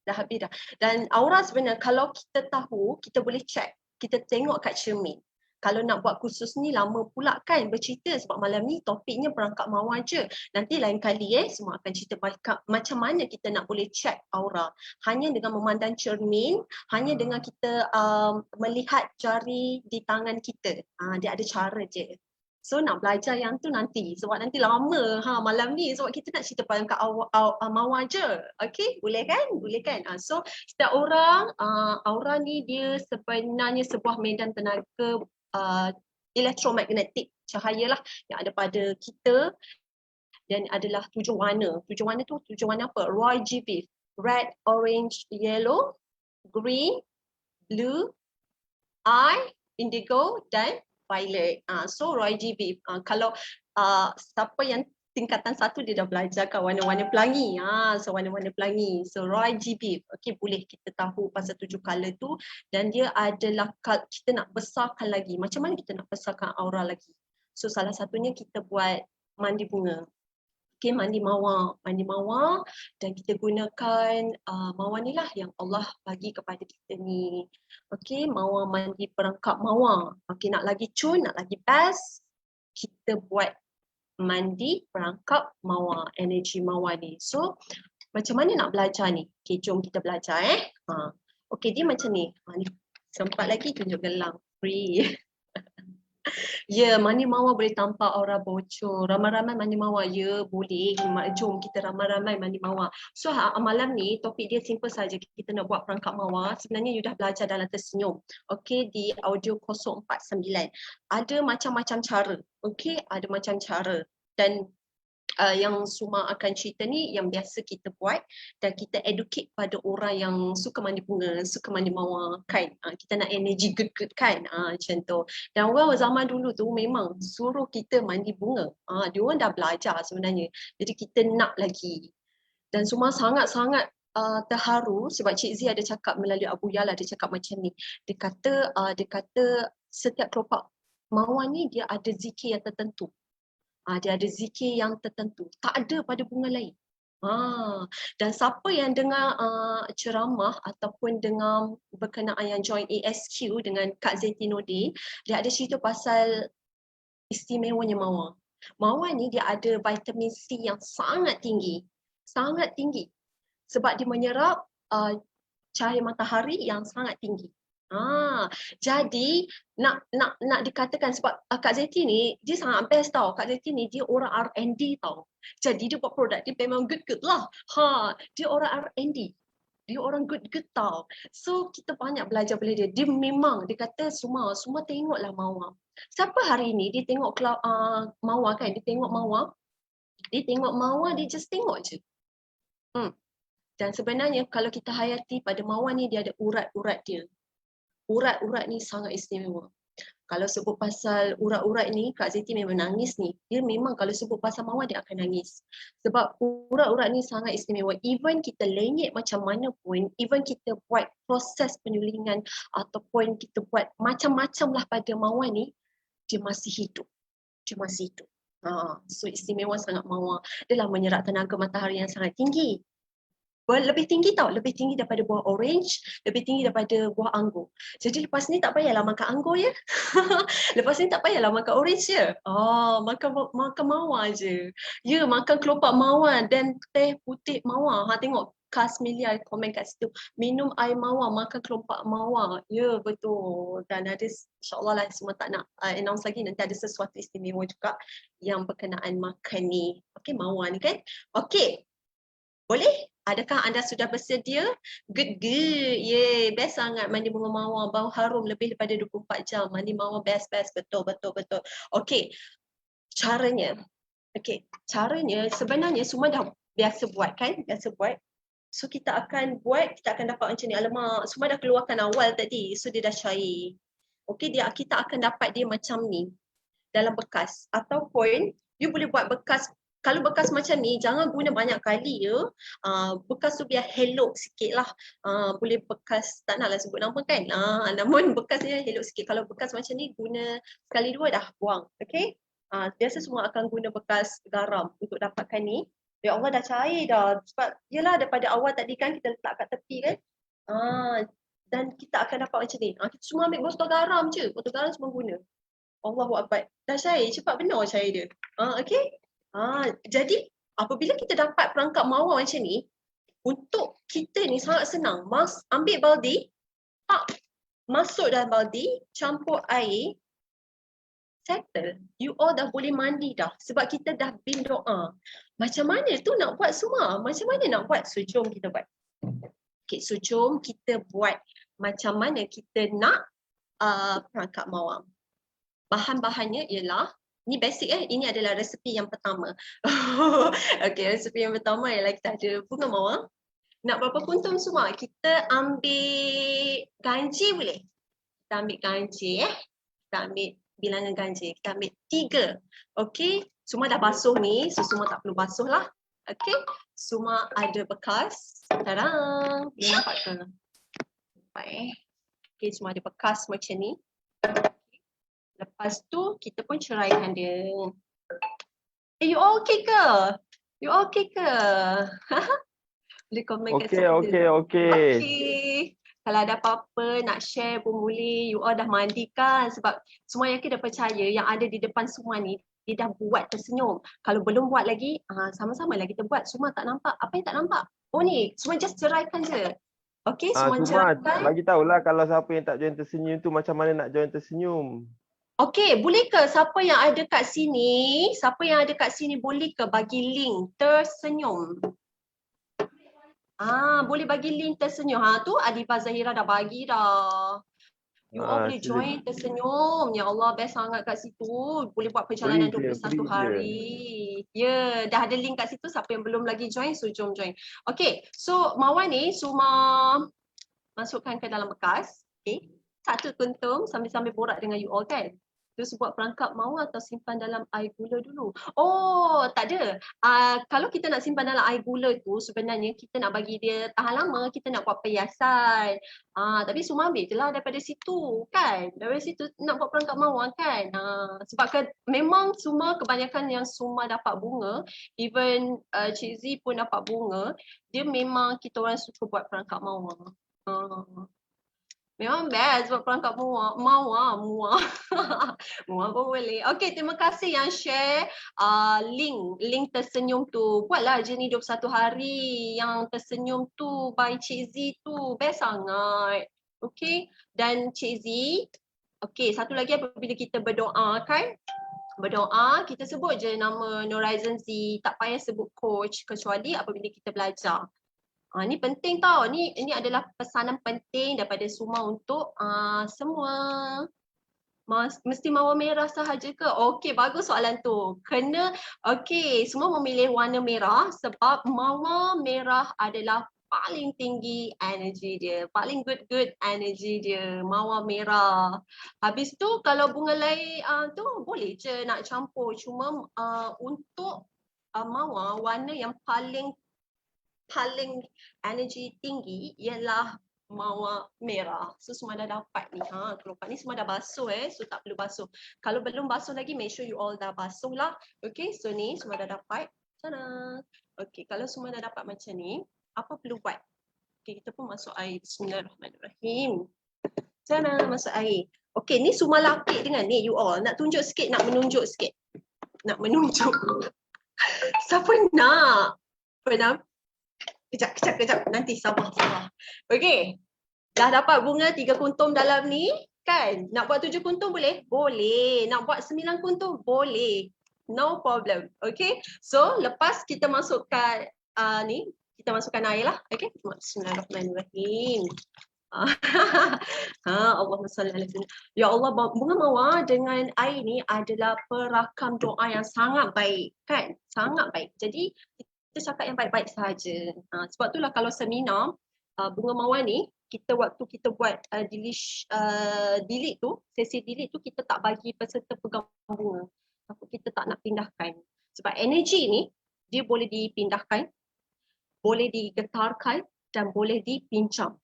Dah habis dah. Dan aura sebenarnya kalau kita tahu, kita boleh check. Kita tengok kat cermin. Kalau nak buat khusus ni lama pula kan bercerita sebab malam ni topiknya perangkap mawar je. Nanti lain kali semua akan cerita macam mana kita nak boleh check aura. Hanya dengan memandang cermin, hanya dengan kita melihat jari di tangan kita. Dia ada cara je. So nak belajar yang tu nanti sebab nanti lama malam ni sebab kita nak cerita perangkat mawar je. Okey, boleh kan? Boleh kan? So setiap orang aura ni dia sebenarnya sebuah medan tenaga elektromagnetik cahaya lah yang ada pada kita dan adalah 7 warna. 7 warna tu 7 warna apa? RGB. Red, orange, yellow, green, blue, indigo dan violet. So RGB. Kalau siapa yang tingkatan 1 dia dah belajar kan warna-warna pelangi. So warna-warna pelangi. So RGB. Okey, boleh kita tahu pasal 7 color tu dan dia adalah kita nak besarkan lagi. Macam mana kita nak besarkan aura lagi? So salah satunya kita buat mandi bunga. Okey, mandi mawar dan kita gunakan mawar ni lah yang Allah bagi kepada kita ni. Okey, mawar mandi perangkap mawar. Okey, nak lagi cun, nak lagi best, kita buat mandi perangkap mawar, energi mawar ni. So, macam mana nak belajar ni? Okey, jom kita belajar Okey, dia macam ni. Ni sempat lagi tunjuk gelang. Free. Ya, mandi mawar boleh tampak aura bocor. Ramai-ramai mandi mawar. Ya, boleh. Jom kita ramai-ramai mandi mawar. So, malam ni topik dia simple saja. Kita nak buat perangkap mawar. Sebenarnya you dah belajar dalam tersenyum. Okey, di audio 049. Ada macam-macam cara. Okey, ada macam cara. Dan yang Suma akan cerita ni yang biasa kita buat dan kita educate pada orang yang suka mandi bunga, suka mandi mawar kan. Kita nak energy good kan, macam tu. Dan orang zaman dulu tu memang suruh kita mandi bunga. Dia orang dah belajar sebenarnya. Jadi kita nak lagi. Dan Suma sangat-sangat terharu sebab Cik Z ada cakap melalui Abu Yala, dia cakap macam ni. Dia kata setiap kelopak mawar ni dia ada zikir yang tertentu. Dia ada zikir yang tertentu. Tak ada pada bunga lain. Dan siapa yang dengar ceramah ataupun dengar berkenaan yang join ASQ dengan Kak Zaitinuddin, dia ada cerita pasal istimewanya mawar. Mawar ni dia ada vitamin C yang sangat tinggi. Sangat tinggi. Sebab dia menyerap cahaya matahari yang sangat tinggi. Jadi nak dikatakan sebab Kak Zeti ni dia sangat best tau. Kak Zeti ni dia orang R&D tau. Jadi dia buat produk dia memang good lah. Dia orang R&D. Dia orang good tau. So kita banyak belajar dari dia. Dia memang dia kata semua tengoklah mawar. Siapa hari ni dia tengok mawar kan? Dia tengok mawar. Dia just tengok je. Dan sebenarnya kalau kita hayati pada mawar ni dia ada urat-urat dia. Urat-urat ni sangat istimewa. Kalau sebut pasal urat-urat ni, Kak Zeti memang nangis ni. Dia memang kalau sebut pasal mawar dia akan nangis. Sebab urat-urat ni sangat istimewa. Even kita lenyek macam mana pun, even kita buat proses penyulingan ataupun kita buat macam-macam lah pada mawar ni, dia masih hidup. So istimewa sangat mawar. Dia lah menyerap tenaga matahari yang sangat tinggi. Lebih tinggi daripada buah orange, lebih tinggi daripada buah anggur. Jadi lepas ni tak payahlah makan anggur ya. Lepas ni tak payahlah makan orange ya. Makan mawar je. Ya, makan kelopak mawar dan teh putih mawar. Tengok Kasmilia komen kat situ. Minum air mawar, makan kelopak mawar. Ya, betul. Dan ada insyaAllah lah semua tak nak announce lagi. Nanti ada sesuatu istimewa juga yang berkenaan makan ni. Okey, mawar ni kan. Okey. Boleh? Adakah anda sudah bersedia? Good. Yeay, best sangat mandi bunga mawar. Bau harum lebih daripada 24 jam. Mandi mawar best. Betul. Okey. Caranya sebenarnya semua dah biasa buat kan? So kita akan dapat macam ni. Alamak, semua dah keluarkan awal tadi. So dia dah cair. Okey, kita akan dapat dia macam ni. Dalam bekas. Ataupun you boleh buat bekas. Kalau bekas macam ni, jangan guna banyak kali ya. Bekas tu biar hello sikit lah. Boleh bekas, tak naklah sebut nama kan. Namun bekas dia hello sikit. Kalau bekas macam ni, guna sekali dua dah buang. Okay. Biasa semua akan guna bekas garam untuk dapatkan ni. Ya Allah dah cair dah. Sebab yelah daripada awal tadi kan kita letak kat tepi kan. Dan kita akan dapat macam ni. Kita semua ambil botol garam je. Botol garam semua guna. Allahu Akbar. Dah cair, cepat benar cair dia. Okay. Jadi apabila kita dapat perangkap mawar macam ni, untuk kita ni sangat senang. Ambil baldi, masuk dalam baldi, campur air, settle. You all dah boleh mandi dah sebab kita dah bin doa. Macam mana tu nak buat semua? Macam mana nak buat? So jom kita buat. Okay, so jom kita buat macam mana kita nak perangkap mawar. Bahan-bahannya ialah, ni basic ini adalah resepi yang pertama. Okay, resepi yang pertama ialah kita ada bunga mawar. Nak berapa kuntum semua? Kita ambil ganji boleh? Kita ambil ganji Kita ambil bilangan ganji. Kita ambil 3. Okay, semua dah basuh ni. So semua tak perlu basuh lah. Okay, semua ada bekas. Tadang! Dia nampak ke? Nampak Okay, semua ada bekas macam ni. Lepas tu kita pun ceraikan dia. You all okay ke? You all okay ke? Boleh komen kat Okay. Okay. Kalau ada apa-apa nak share pun boleh. You all dah mandi kan? Sebab semua yakin dah percaya yang ada di depan semua ni, dia dah buat tersenyum. Kalau belum buat lagi, sama-sama lah kita buat. Semua tak nampak. Apa yang tak nampak? Oh ni, semua just ceraikan je. Okay, semua ceraikan. Bagi tahulah kalau siapa yang tak join tersenyum tu macam mana nak join tersenyum. Okay, boleh ke siapa yang ada kat sini, boleh ke bagi link tersenyum? Boleh bagi link tersenyum. Tu Adifa Zahira dah bagi dah. You all boleh join tersenyum. Ya Allah, best sangat kat situ. Boleh buat perjalanan 21 hari. Ya, dah ada link kat situ. Siapa yang belum lagi join, so jom join. Okay, so mawar ni semua masukkan ke dalam bekas. Okay, 1 kuntum sambil-sambil borak dengan you all kan. Terus buat perangkap mawar atau simpan dalam air gula dulu? Oh, tak ada. Kalau kita nak simpan dalam air gula tu, sebenarnya kita nak bagi dia tahan lama, kita nak buat perhiasan. Tapi semua ambil je lah daripada situ kan. Daripada situ nak buat perangkap mawar kan. Sebab memang semua kebanyakan yang semua dapat bunga, even Cik Z pun dapat bunga, dia memang kita orang suka buat perangkap mawar. Memang best buat perangkap mawar pun boleh. Okay, terima kasih yang share link tersenyum tu. Buatlah je ni 21 hari yang tersenyum tu by Cik Z tu. Best sangat. Okay, dan Cik Z, okay, satu lagi apabila kita berdoa kan, berdoa kita sebut je nama Norizon Z, tak payah sebut coach kecuali apabila kita belajar. Ni penting tau. Ni adalah pesanan penting daripada Suma untuk semua. Mesti mawar merah sahaja ke? Okey, bagus soalan tu. Semua memilih warna merah sebab mawar merah adalah paling tinggi energi dia. Paling good energi dia. Mawar merah. Habis tu kalau bunga lain tu boleh je nak campur. Cuma untuk mawar, warna yang paling energi tinggi ialah mawar merah. So semua dah dapat ni. Kelopak ni semua dah basuh so tak perlu basuh. Kalau belum basuh lagi, make sure you all dah basuh lah. Okay, so ni semua dah dapat. Tada. Okay, kalau semua dah dapat macam ni, apa perlu buat? Okay, kita pun masuk air. Bismillahirrahmanirrahim. Tada, masuk air. Okay, ni semua lapik dengan ni you all. Nak tunjuk sikit, nak menunjuk sikit. Nak menunjuk. Siapa nak? Kejap. Nanti sabar. Okay. Dah dapat bunga 3 kuntum dalam ni kan? Nak buat 7 kuntum boleh? Boleh. Nak buat 9 kuntum? Boleh. No problem. Okay. So lepas kita masukkan ni, kita masukkan air lah. Okay. Bismillahirrahmanirrahim. Allahumma salli ala sayyidina. Ya Allah, bunga mawar dengan air ni adalah perakam doa yang sangat baik kan? Sangat baik. Jadi kita cakap yang baik-baik sahaja. Sebab itulah kalau seminar bunga mawar ni, waktu kita buat delete tu, sesi delete tu kita tak bagi peserta pegang bunga. Kita tak nak pindahkan. Sebab energi ni, dia boleh dipindahkan, boleh digetarkan dan boleh dipincang.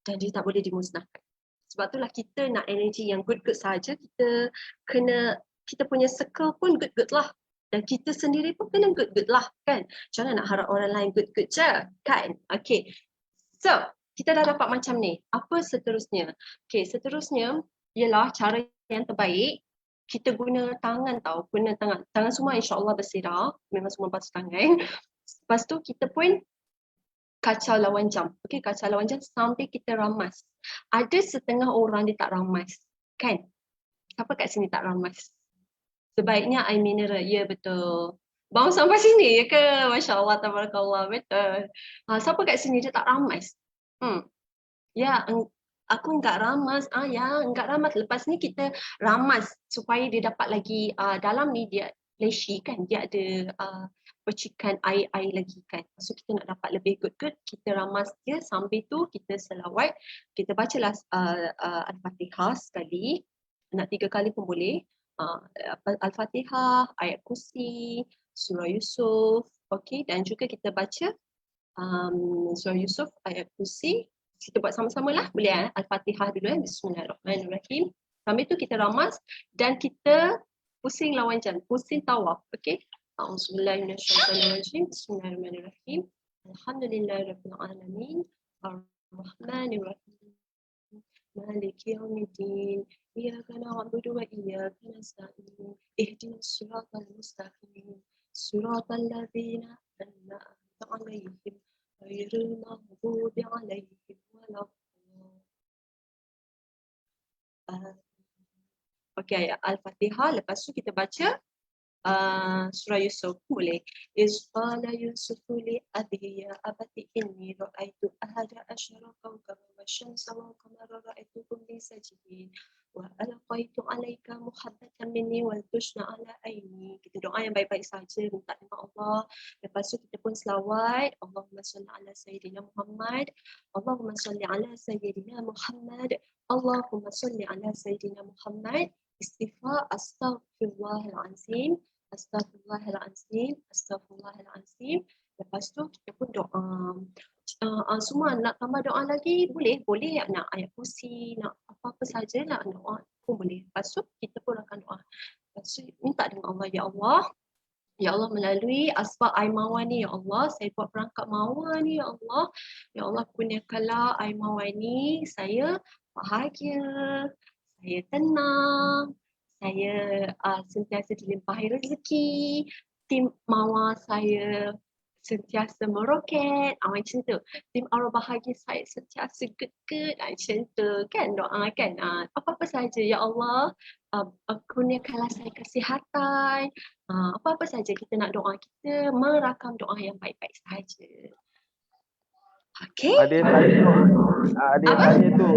Dan dia tak boleh dimusnahkan. Sebab itulah kita nak energi yang good sahaja. Kita punya circle pun good lah. Dan kita sendiri pun kena good lah kan. Jangan nak harap orang lain good je kan. Okay. So, kita dah dapat macam ni. Apa seterusnya? Okay, seterusnya ialah cara yang terbaik. Kita guna tangan tau. Guna tangan. Tangan semua insyaAllah bersirah. Memang semua basuh tangan. Lepas tu kita pun kacau lawan jam. Okay, kacau lawan jam sampai kita ramas. Ada setengah orang dia tak ramas. Kan? Siapa kat sini tak ramas? Sebaiknya air mineral. Ya, betul. Baru sampai sini ya ke? Masya Allah, tabarakallah. Betul. Siapa kat sini dia tak ramas? Ya, aku enggak ramas. Ya, enggak ramas. Lepas ni kita ramas supaya dia dapat lagi dalam ni dia fleshy kan. Dia ada percikan air-air lagi kan. So kita nak dapat lebih good, kita ramas dia sambil tu kita selawat. Kita bacalah Al-Fatihah sekali. Nak 3 kali pun boleh. Al-Fatihah, ayat kursi, surah Yusuf. Okay, dan juga kita baca surah Yusuf, ayat kursi. Kita buat sama-sama lah, boleh Al-Fatihah dulu Bismillahirrahmanirrahim. Sambil tu kita ramas dan kita pusing lawan jam, pusing tawaf. Okay. A'udzubillahiminasyaitanirrajim. Bismillahirrahmanirrahim. Alhamdulillahirabbil alamin. Ar-Rahmanirrahim. Maliki yaumiddin. Iyyaka na'budu wa iyyaka nasta'in. Ihdinas siratal mustaqim. Siratal ladzina an'amta 'alaihim ghairil maghdubi 'alaihim waladdallin. Okey, Al-Fatihah. Lepas tu kita baca surah Yusuf boleh. Iz qala Yusufu li abihi ya abati inni ra'aitu ahada asyara kawkaban wasyamsa wal qamara ra'aituhum li sajidin wa alqaitu 'alaika muhabbatan minni wal tushna 'ala aini. Kita doa yang baik-baik saja, minta dengan Allah. Lepas tu kita pun selawat, Allahumma salli ala sayyidina Muhammad, Allahumma salli ala sayyidina Muhammad, Allahumma salli ala sayyidina Muhammad. Istighfar, astaghfirullahalazim, astaghfirullahalazim, astaghfirullahalazim. Lepas tu kita pun doa. Semua nak tambah doa lagi boleh, boleh nak ayat kursi, nak apa-apa saja nak doa pun boleh. Lepas tu kita pun akan doa. Lepas tu minta dengan Allah, ya Allah melalui asbab air mawar ni, ya Allah saya buat perangkap mawar ni, ya Allah kurniakanlah air mawar ni saya bahagia, saya tenang, saya sentiasa dilimpahi rezeki, tim mawar saya sentiasa meroket, macam tu. Tim arwah bahagia saya sentiasa good, macam tu kan doa kan. Apa-apa saja, ya Allah kurniakanlah saya kesihatan, apa-apa saja kita nak doa, kita merakam doa yang baik-baik sahaja. Okay. Ada yang tanya tu,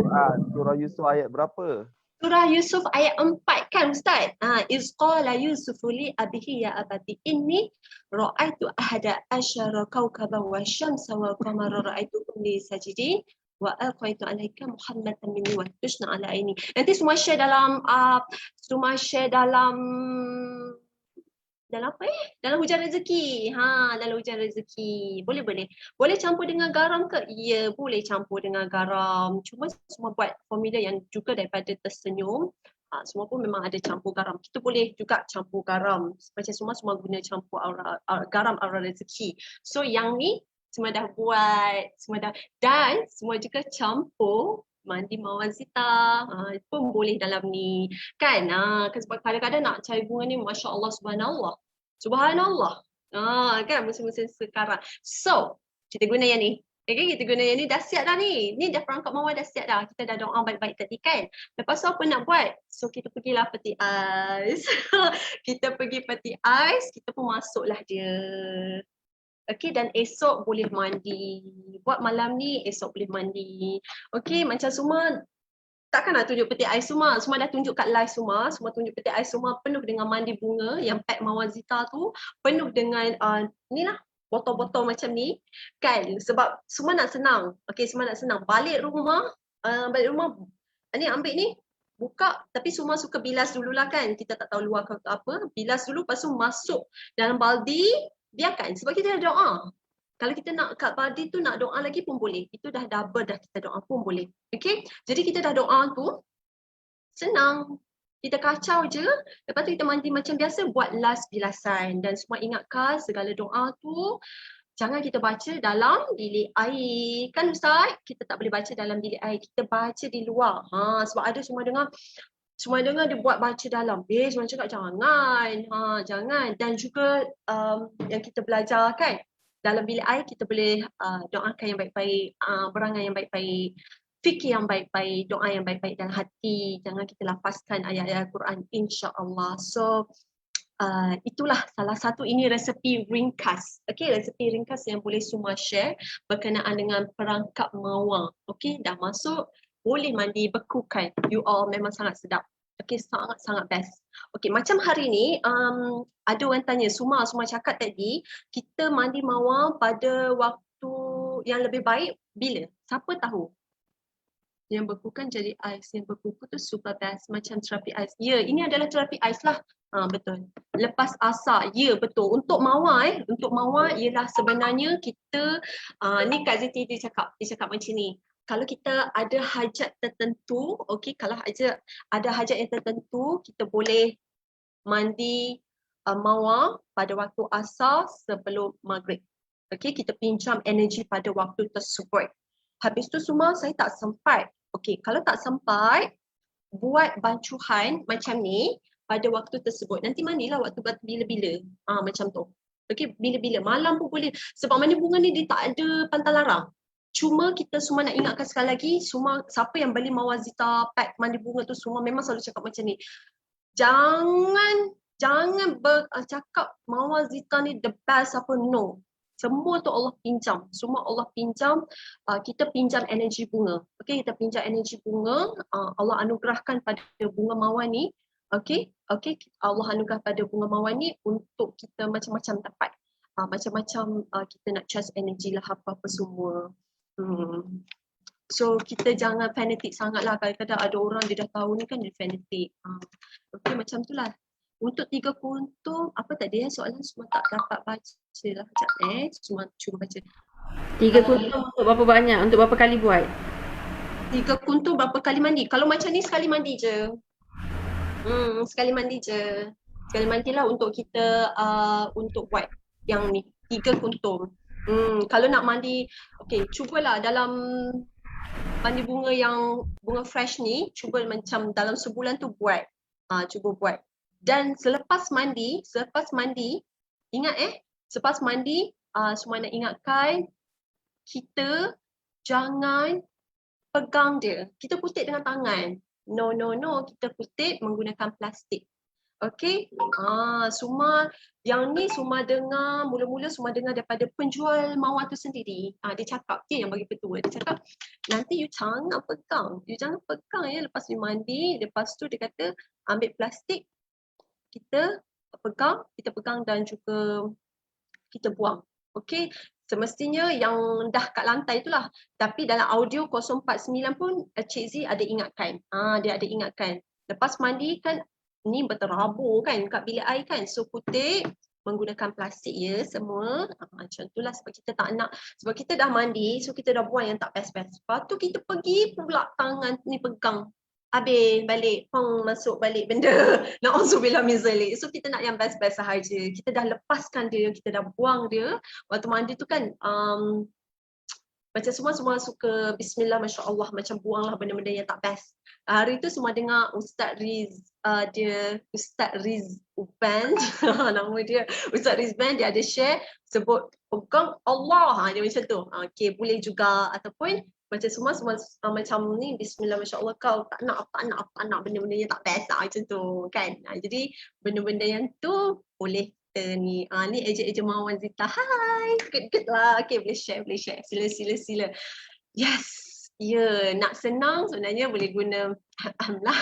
surah Yusuf ayat berapa? Surah Yusuf ayat 4 kan Ustaz? Iz qala Yusufu li abihi ya abati inni ra'aitu ahada asyara kawkaban wasyamsa wal qamara ra'aituhum li sajidin wa alqaitu 'alaika muhammatan minni wa tushna 'ala aini. Nanti semua share dalam dalam apa dalam hujan rezeki. Dalam hujan rezeki. Boleh campur dengan garam ke? Ya, boleh campur dengan garam. Cuma semua buat formula yang juga daripada tersenyum. Semua pun memang ada campur garam. Kita boleh juga campur garam. Macam semua guna campur garam aura rezeki. So yang ni semua dah buat, dan semua juga campur mandi mawar zita pun boleh dalam ni kan. Sebab kadang-kadang nak cari bunga ni Masya Allah Subhanallah kan musim-musim sekarang. So kita guna yang ni. Okay, kita guna yang ni, dah siap dah ni. Ni dah perangkap mawar dah siap dah. Kita dah doa baik-baik tadi kan. Lepas tu apa nak buat? So kita pergilah peti ais. Kita pergi peti ais, kita pun masuklah dia. Okay, dan esok boleh mandi. Buat malam ni, esok boleh mandi. Okay, macam semua takkan nak tunjuk peti ais semua. Semua dah tunjuk kat live semua. Semua tunjuk peti ais semua penuh dengan mandi bunga yang pack mawar zita tu. Penuh dengan ni lah, botol-botol macam ni kan. Sebab semua nak senang. Okay, semua nak senang. Balik rumah, ni ambil ni, buka. Tapi semua suka bilas dululah kan. Kita tak tahu luar ke apa. Bilas dulu, lepas tu masuk dalam baldi. Biarkan, sebab kita dah doa. Kalau kita nak kat baldi tu nak doa lagi pun boleh. Itu dah double dah kita doa pun boleh. Okay, jadi kita dah doa tu, senang. Kita kacau je, lepas tu kita mandi macam biasa, buat last bilasan. Dan semua ingatkan segala doa tu, jangan kita baca dalam bilik air. Kan Ustaz, kita tak boleh baca dalam bilik air, kita baca di luar. Sebab ada semua dengar dia buat baca dalam. Semua cakap jangan. Dan juga yang kita belajar kan, dalam bilik air kita boleh doakan yang baik-baik, berangan yang baik-baik. fikir yang baik-baik, doa yang baik-baik dalam hati. Jangan kita lafazkan ayat-ayat Al-Quran, insya-Allah. So itulah salah satu, ini resepi ringkas. Okey, resepi ringkas yang boleh semua share berkenaan dengan perangkap mawar. Okey, dah masuk, boleh mandi, bekukan. You all memang sangat sedap. Okey, sangat-sangat best. Okey, macam hari ni ada orang tanya, Suma cakap tadi kita mandi mawar pada waktu yang lebih baik bila? Siapa tahu? Yang bekukan jadi ais, yang berkuku tu super best, macam terapi ais. Ya, ini adalah terapi ais lah. Betul. Lepas asar, ya betul. Untuk mawar ialah sebenarnya kita, ni Kak Ziti dia cakap macam ni. Kalau kita ada hajat tertentu, okey, kalau ada hajat yang tertentu, kita boleh mandi mawar pada waktu asar sebelum maghrib. Okey, kita pinjam energi pada waktu tersebut. Habis tu semua saya tak sempat. Okey, kalau tak sempat, buat bancuhan macam ni pada waktu tersebut. Nanti mandilah waktu bila-bila. Macam tu. Okey, bila-bila. Malam pun boleh. Sebab mandi bunga ni dia tak ada pantang larang. Cuma kita semua nak ingatkan sekali lagi, semua siapa yang beli Mawar Zita pack mandi bunga tu semua memang selalu cakap macam ni. Jangan cakap Mawar Zita ni the best apa, no. Semua tu Allah pinjam. Semua Allah pinjam. Kita pinjam energi bunga. Okey, kita pinjam energi bunga. Allah anugerahkan pada bunga mawar ni. Okey, Allah anugerah pada bunga mawar ni untuk kita macam-macam dapat. Macam-macam kita nak charge energi lah apa-apa semua. So kita jangan fanatik sangat lah. Kadang-kadang ada orang dia dah tahu ni kan dia fanatik. Okey, macam tu lah. Untuk 3 kuntum, apa tadi soalan semua tak dapat baca lah. Sekejap cuma cuba baca. 3 kuntum untuk berapa banyak? Untuk berapa kali buat? 3 kuntum berapa kali mandi? Kalau macam ni sekali mandi je. Sekali mandi je. Sekali mandilah untuk kita untuk buat yang ni 3 kuntum. Kalau nak mandi, okey, cubalah dalam mandi bunga yang bunga fresh ni, cuba macam dalam sebulan tu buat. Cuba buat. Dan selepas mandi, ingat selepas mandi, semua nak ingatkan, kita jangan pegang dia. Kita kutip dengan tangan. No, kita kutip menggunakan plastik. Okey? Semua yang ni semua dengar, mula-mula semua dengar daripada penjual mawar tu sendiri. Dia cakap, dia yang bagi petua. Dia cakap, nanti you jangan pegang. You jangan pegang lepas you mandi. Lepas tu dia kata, ambil plastik, kita pegang dan juga kita buang. Okey, semestinya yang dah kat lantai itulah. Tapi dalam audio 049 pun Cik Z ada ingatkan. Dia ada ingatkan. Lepas mandi kan ni berterabur kan kat bilik air kan. So kutip menggunakan plastik ya semua. Macam itulah sebab kita tak nak, sebab kita dah mandi, so kita dah buang yang tak best-best. Lepas tu kita pergi pula tangan ni pegang. Habis balik, masuk balik benda. Na'udzubillah min zalik. So kita nak yang best-best sahaja. Kita dah lepaskan dia, kita dah buang dia. Waktu mandi tu kan, macam semua suka bismillah, Masya Allah, macam buanglah benda-benda yang tak best. Hari tu semua dengar Ustaz Riz, Ustaz Riz Band, nama dia Ustaz Riz Band, dia ada share sebut pegang Allah, dia macam tu. Okay, boleh juga. Ataupun macam semua macam ni bismillah Masya Allah, kau tak nak benda-benda yang tak best macam tu kan. Jadi benda-benda yang tu boleh kita ni eja Mawar Zita, hai, good lah. Okay, boleh share, sila. Yes, nak senang sebenarnya boleh guna lah.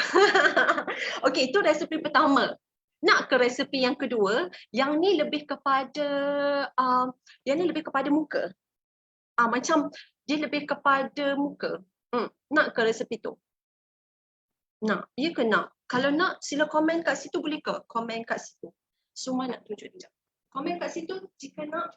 Okay, itu resepi pertama. Nak ke resepi yang kedua, yang ni lebih kepada muka. Macam dia lebih kepada muka. Nak ke resepi tu? Nak? Ya ke nak? Kalau nak, sila komen kat situ, boleh ke? Komen kat situ. Semua nak tunjuk dia. Komen kat situ jika nak.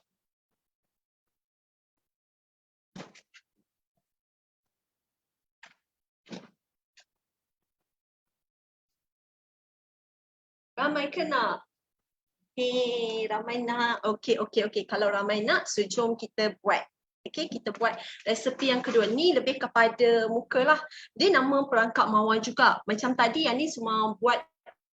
Ramai ke nak? Ramai nak. Okey. Kalau ramai nak, so jom kita buat. Okay, kita buat resepi yang kedua. Ni lebih kepada muka lah. Dia nama perangkap mawar juga. Macam tadi yang ni semua buat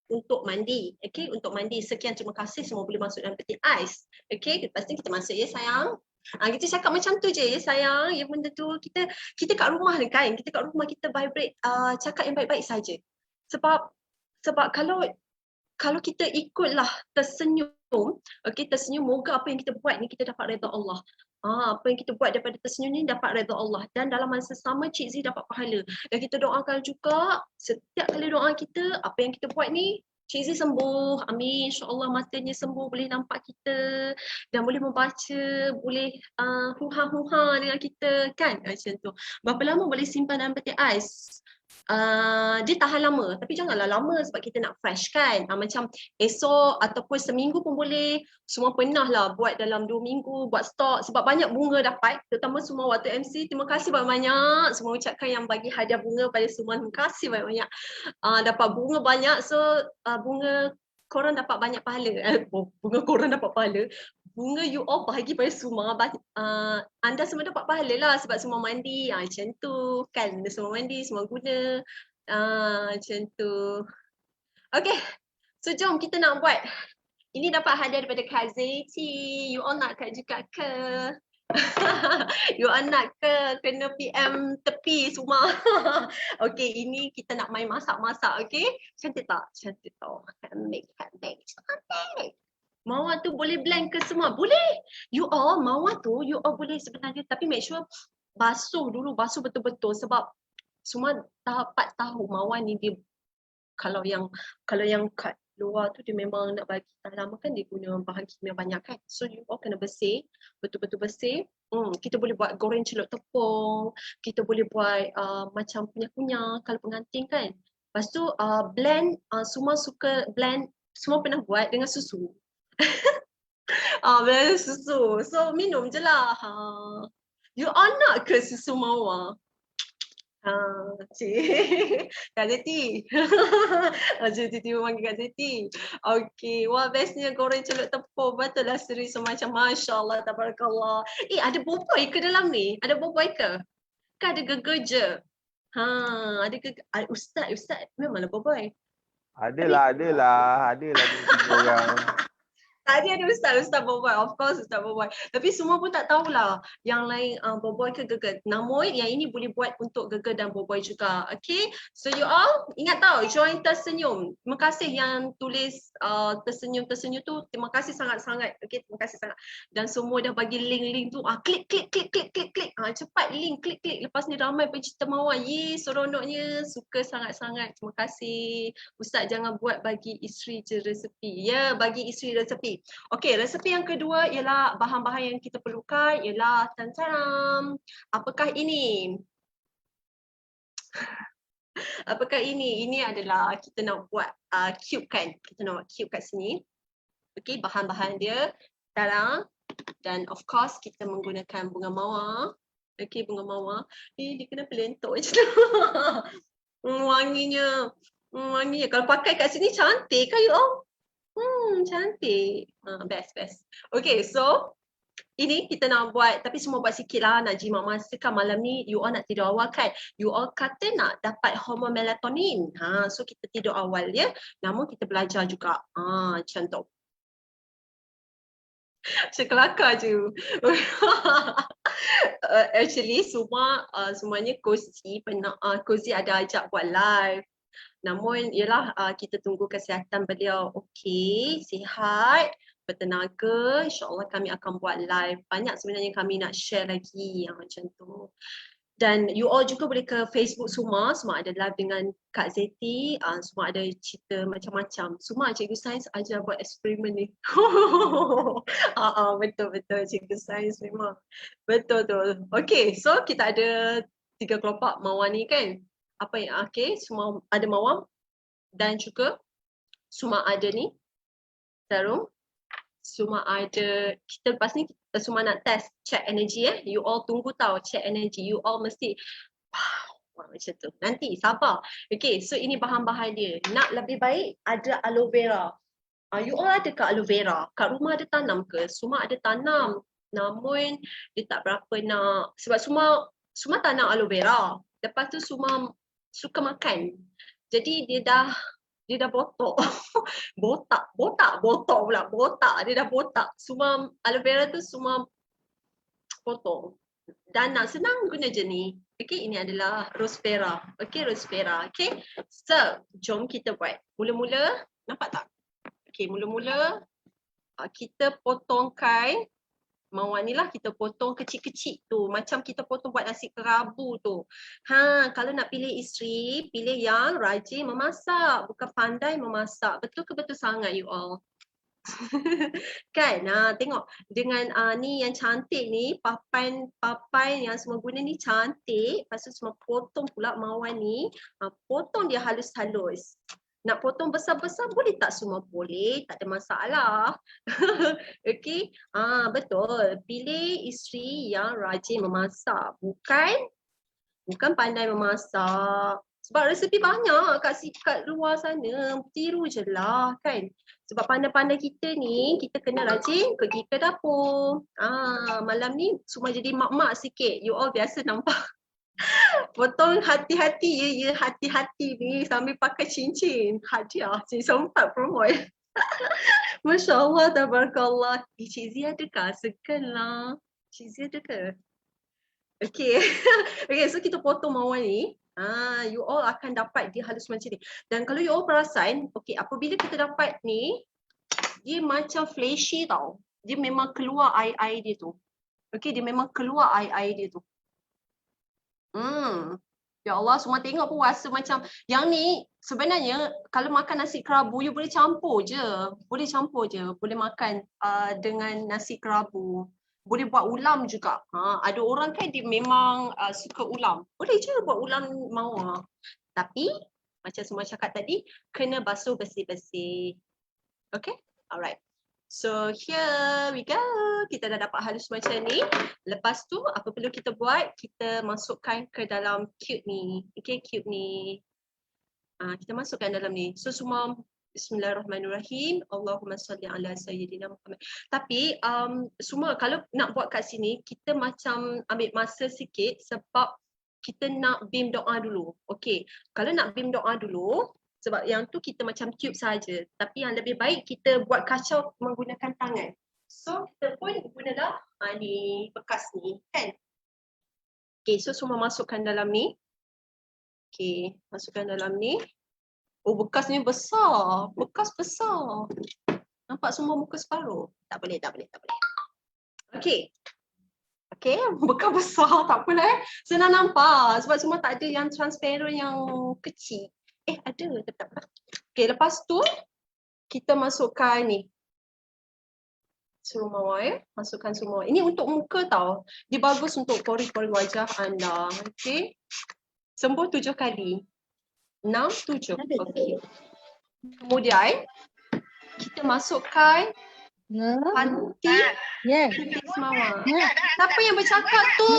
untuk mandi. Okay, untuk mandi. Sekian, terima kasih. Semua boleh masuk dalam peti ais. Okay, lepas ni kita masuk ya sayang. Kita cakap macam tu je ya sayang. Yang benda tu kita kat rumah ni kan. Kita kat rumah kita vibrate cakap yang baik-baik saja. Sebab kalau kita ikutlah tersenyum, okey, tersenyum, moga apa yang kita buat ni kita dapat redha Allah. Apa yang kita buat daripada tersenyum ni dapat redha Allah, dan dalam masa sama Cik Z dapat pahala. Dan kita doakan juga setiap kali doa kita, apa yang kita buat ni Cik Z sembuh, amin, insyaAllah matanya sembuh, boleh nampak kita dan boleh membaca, boleh huha-huha dengan kita kan, macam tu. Berapa lama boleh simpan dalam peti ais? Dia tahan lama, tapi janganlah lama sebab kita nak fresh kan. Macam esok ataupun seminggu pun boleh. Semua pernah lah buat dalam 2 minggu, buat stok sebab banyak bunga dapat, terutama semua waktu MC. Terima kasih banyak-banyak semua ucapkan yang bagi hadiah bunga pada semua. Terima kasih banyak-banyak. Dapat bunga banyak, so bunga korang dapat banyak pahala. Bunga korang dapat pahala. Bunga you all bahagi pada semua. Anda semua dapat pahala lah sebab semua mandi. Macam tu kan. Semua mandi, semua guna. Macam tu. Okay. So jom kita nak buat. Ini dapat hadiah daripada Kak Zeti. You all nak kat juga ke? You all nak ke? Kena PM tepi semua. Okay, ini kita nak main masak-masak. Okay. Cantik tak? Cantik tak? Cantik. Mawar tu boleh blend ke semua? Boleh. You all, mawar tu you all boleh sebenarnya, tapi make sure basuh dulu, basuh betul-betul sebab semua dapat tahu mawar ni dia kalau yang kat luar tu dia memang nak bagi tahan lama kan, dia guna bahan kimia banyak kan. So you all kena bersih, betul-betul bersih. Kita boleh buat goreng celup tepung, kita boleh buat macam kunyah-kunyah kalau pengantin kan. Lepas tu blend, semua suka blend, semua pernah buat dengan susu. Blend susu. So minum je lah. You all nak ke susu mawar? Cik. Kak Zeti. Cik Titi memanggil Kak Zeti. Okay. Wah, bestnya goreng celup tepung. Betul lah seri semacam. Masya Allah, tabarakallah. Ada boboy ke dalam ni? Ada boboy ke? Kan ada geger je. Ada geger. Ustaz memanglah boboy. Adalah 2-3 orang. Tadi ada Ustaz Boboy, of course Ustaz Boboy. Tapi semua pun tak tahulah yang lain Boboy ke geger. Namun yang ini boleh buat untuk geger dan Boboy juga. Okay, so you all ingat tahu join tersenyum. Terima kasih yang tulis tersenyum tu. Terima kasih sangat-sangat. Okay, terima kasih sangat. Dan semua dah bagi link-link tu. Klik. Cepat link, klik. Lepas ni ramai pencinta mawar. Seronoknya. Suka sangat-sangat. Terima kasih. Ustaz jangan buat bagi isteri je resepi. Ya, bagi isteri resepi. Okey, resepi yang kedua ialah bahan-bahan yang kita perlukan ialah tantaram. Apakah ini? Apakah ini? Ini adalah kita nak buat cube kan? Kita nak buat cube kat sini. Okey, bahan-bahan dia tarang dan of course kita menggunakan bunga mawar. Okey, bunga mawar. Dia kena pelentok je. Wanginya. Kalau pakai kat sini cantik kan you all? Cantik. Best. Okay, so ini kita nak buat, tapi semua buat sikit lah, nak jimat masa kan malam ni. You all nak tidur awal kan? You all kata nak dapat hormon melatonin. So kita tidur awal ya. Namun kita belajar juga. Macam tu. Kelakar je. Actually semuanya Cozy ada ajak buat live. Namun ialah kita tunggu kesihatan beliau okey, sihat, bertenaga. InsyaAllah kami akan buat live. Banyak sebenarnya kami nak share lagi yang macam tu. Dan you all juga boleh ke Facebook semua ada live dengan Kak Zeti. Semua ada cerita macam-macam. Semua cikgu sains ajar buat eksperimen ni. Betul cikgu sains memang. Betul. Okay, so kita ada 3 kelopak mawar ni kan. Apa yang semua ada mawar dan juga semua ada ni tarum, semua ada. Kita lepas ni kita semua nak test check energy you all tunggu tahu check energy, you all mesti wow macam tu. Nanti sabar. Okay, so ini bahan-bahan dia. Nak lebih baik ada aloe vera. You all ada ke aloe vera? Kat rumah ada tanam ke? Semua ada tanam. Namun dia tak berapa nak, sebab semua tanam aloe vera. Lepas tu semua suka makan. Jadi dia dah botok. botak pula. Botak. Dia dah botak. Semua aloe vera tu semua potong. Dan nak senang guna je ni. Okay, ini adalah rose vera. Okay, rose vera. Okay, so jom kita buat. Mula-mula, nampak tak? Okay, mula-mula kita potongkan mawar ni lah, kita potong kecil-kecil tu. Macam kita potong buat nasi kerabu tu. Kalau nak pilih isteri, pilih yang rajin memasak, bukan pandai memasak. Betul ke betul sangat you all? Kan, tengok dengan ni yang cantik ni, papan yang semua guna ni cantik. Lepas tu semua potong pula mawar ni, potong dia halus-halus. Nak potong besar-besar boleh tak? Semua boleh, tak ada masalah. Okey, betul. Pilih isteri yang rajin memasak, bukan pandai memasak. Sebab resepi banyak kat luar sana, tiru je lah kan. Sebab pandai-pandai kita ni, kita kena rajin pergi ke dapur. Malam ni semua jadi mak-mak sikit. You all biasa nampak. Potong hati-hati ya, hati-hati ni sambil pakai cincin. Hadiah, cincin 4 promote. Masya Allah, tabarakallah. Cik Zee ada ke? Segan lah. Cik Zee ada ke? Okay. Okay, so kita potong mawar ni. You all akan dapat dia halus macam ni. Dan kalau you all perasan, okay, apabila kita dapat ni, dia macam fleshy tau. Dia memang keluar air-air dia tu. Okay, dia memang keluar air-air dia tu. Ya Allah, semua tengok pun rasa macam yang ni sebenarnya kalau makan nasi kerabu you boleh campur je. Boleh campur je. Boleh makan dengan nasi kerabu. Boleh buat ulam juga. Ada orang kan dia memang suka ulam. Boleh je buat ulam mawar. Tapi macam semua cakap tadi, kena basuh bersih-bersih. Okay? Alright. So here we go. Kita dah dapat halus macam ni. Lepas tu apa perlu kita buat? Kita masukkan ke dalam cube ni. Okay, cube ni. Kita masukkan dalam ni. So semua Bismillahirrahmanirrahim. Allahumma salli ala sayyidina Muhammad. Tapi semua kalau nak buat kat sini, kita macam ambil masa sikit sebab kita nak bim doa dulu. Okay, kalau nak bim doa dulu, sebab yang tu kita macam tube saja. Tapi yang lebih baik kita buat kacau menggunakan tangan. So kita pun gunalah ni bekas ni kan. Okay, so semua masukkan dalam ni. Okay, masukkan dalam ni. Oh, bekas ni besar. Bekas besar. Nampak semua muka separuh? Tak boleh, tak boleh, tak boleh. Okay. Okay, bekas besar. Tak apalah senang nampak. Sebab semua tak ada yang transparent yang kecil. Ada, tak apa. Okay, lepas tu kita masukkan ni. Suruh mawar masukkan semua. Ini untuk muka tau. Dia bagus untuk pori-pori wajah anda. Okay. Sembuh 7 kali. 6, 7. Okay. Kemudian kita masukkan panti mawar. Siapa yang bercakap tu?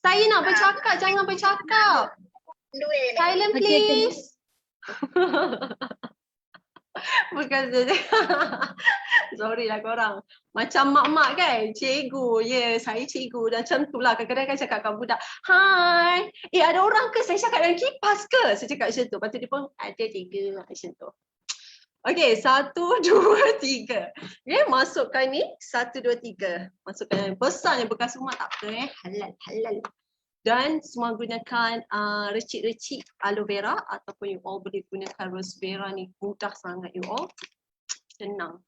Saya nak bercakap, jangan bercakap. Silent please. Bukan saja. Sorry lah korang. Macam mak-mak kan, cikgu. Saya cikgu. Dan macam tu lah. Kadang-kadang kan cakap kat budak, hai. Ada orang ke? Saya cakap dengan kipas ke? Saya cakap macam tu. Lepas tu dia pun ada 3 macam tu. Okay, 1, 2, 3. Okay, masukkan ni. 1, 2, 3. Masukkan yang besarnya bekas rumah tak apa halal. Dan semua gunakan recik-recik aloe vera ataupun you all boleh gunakan rose vera ni, mudah sangat you all. Senang.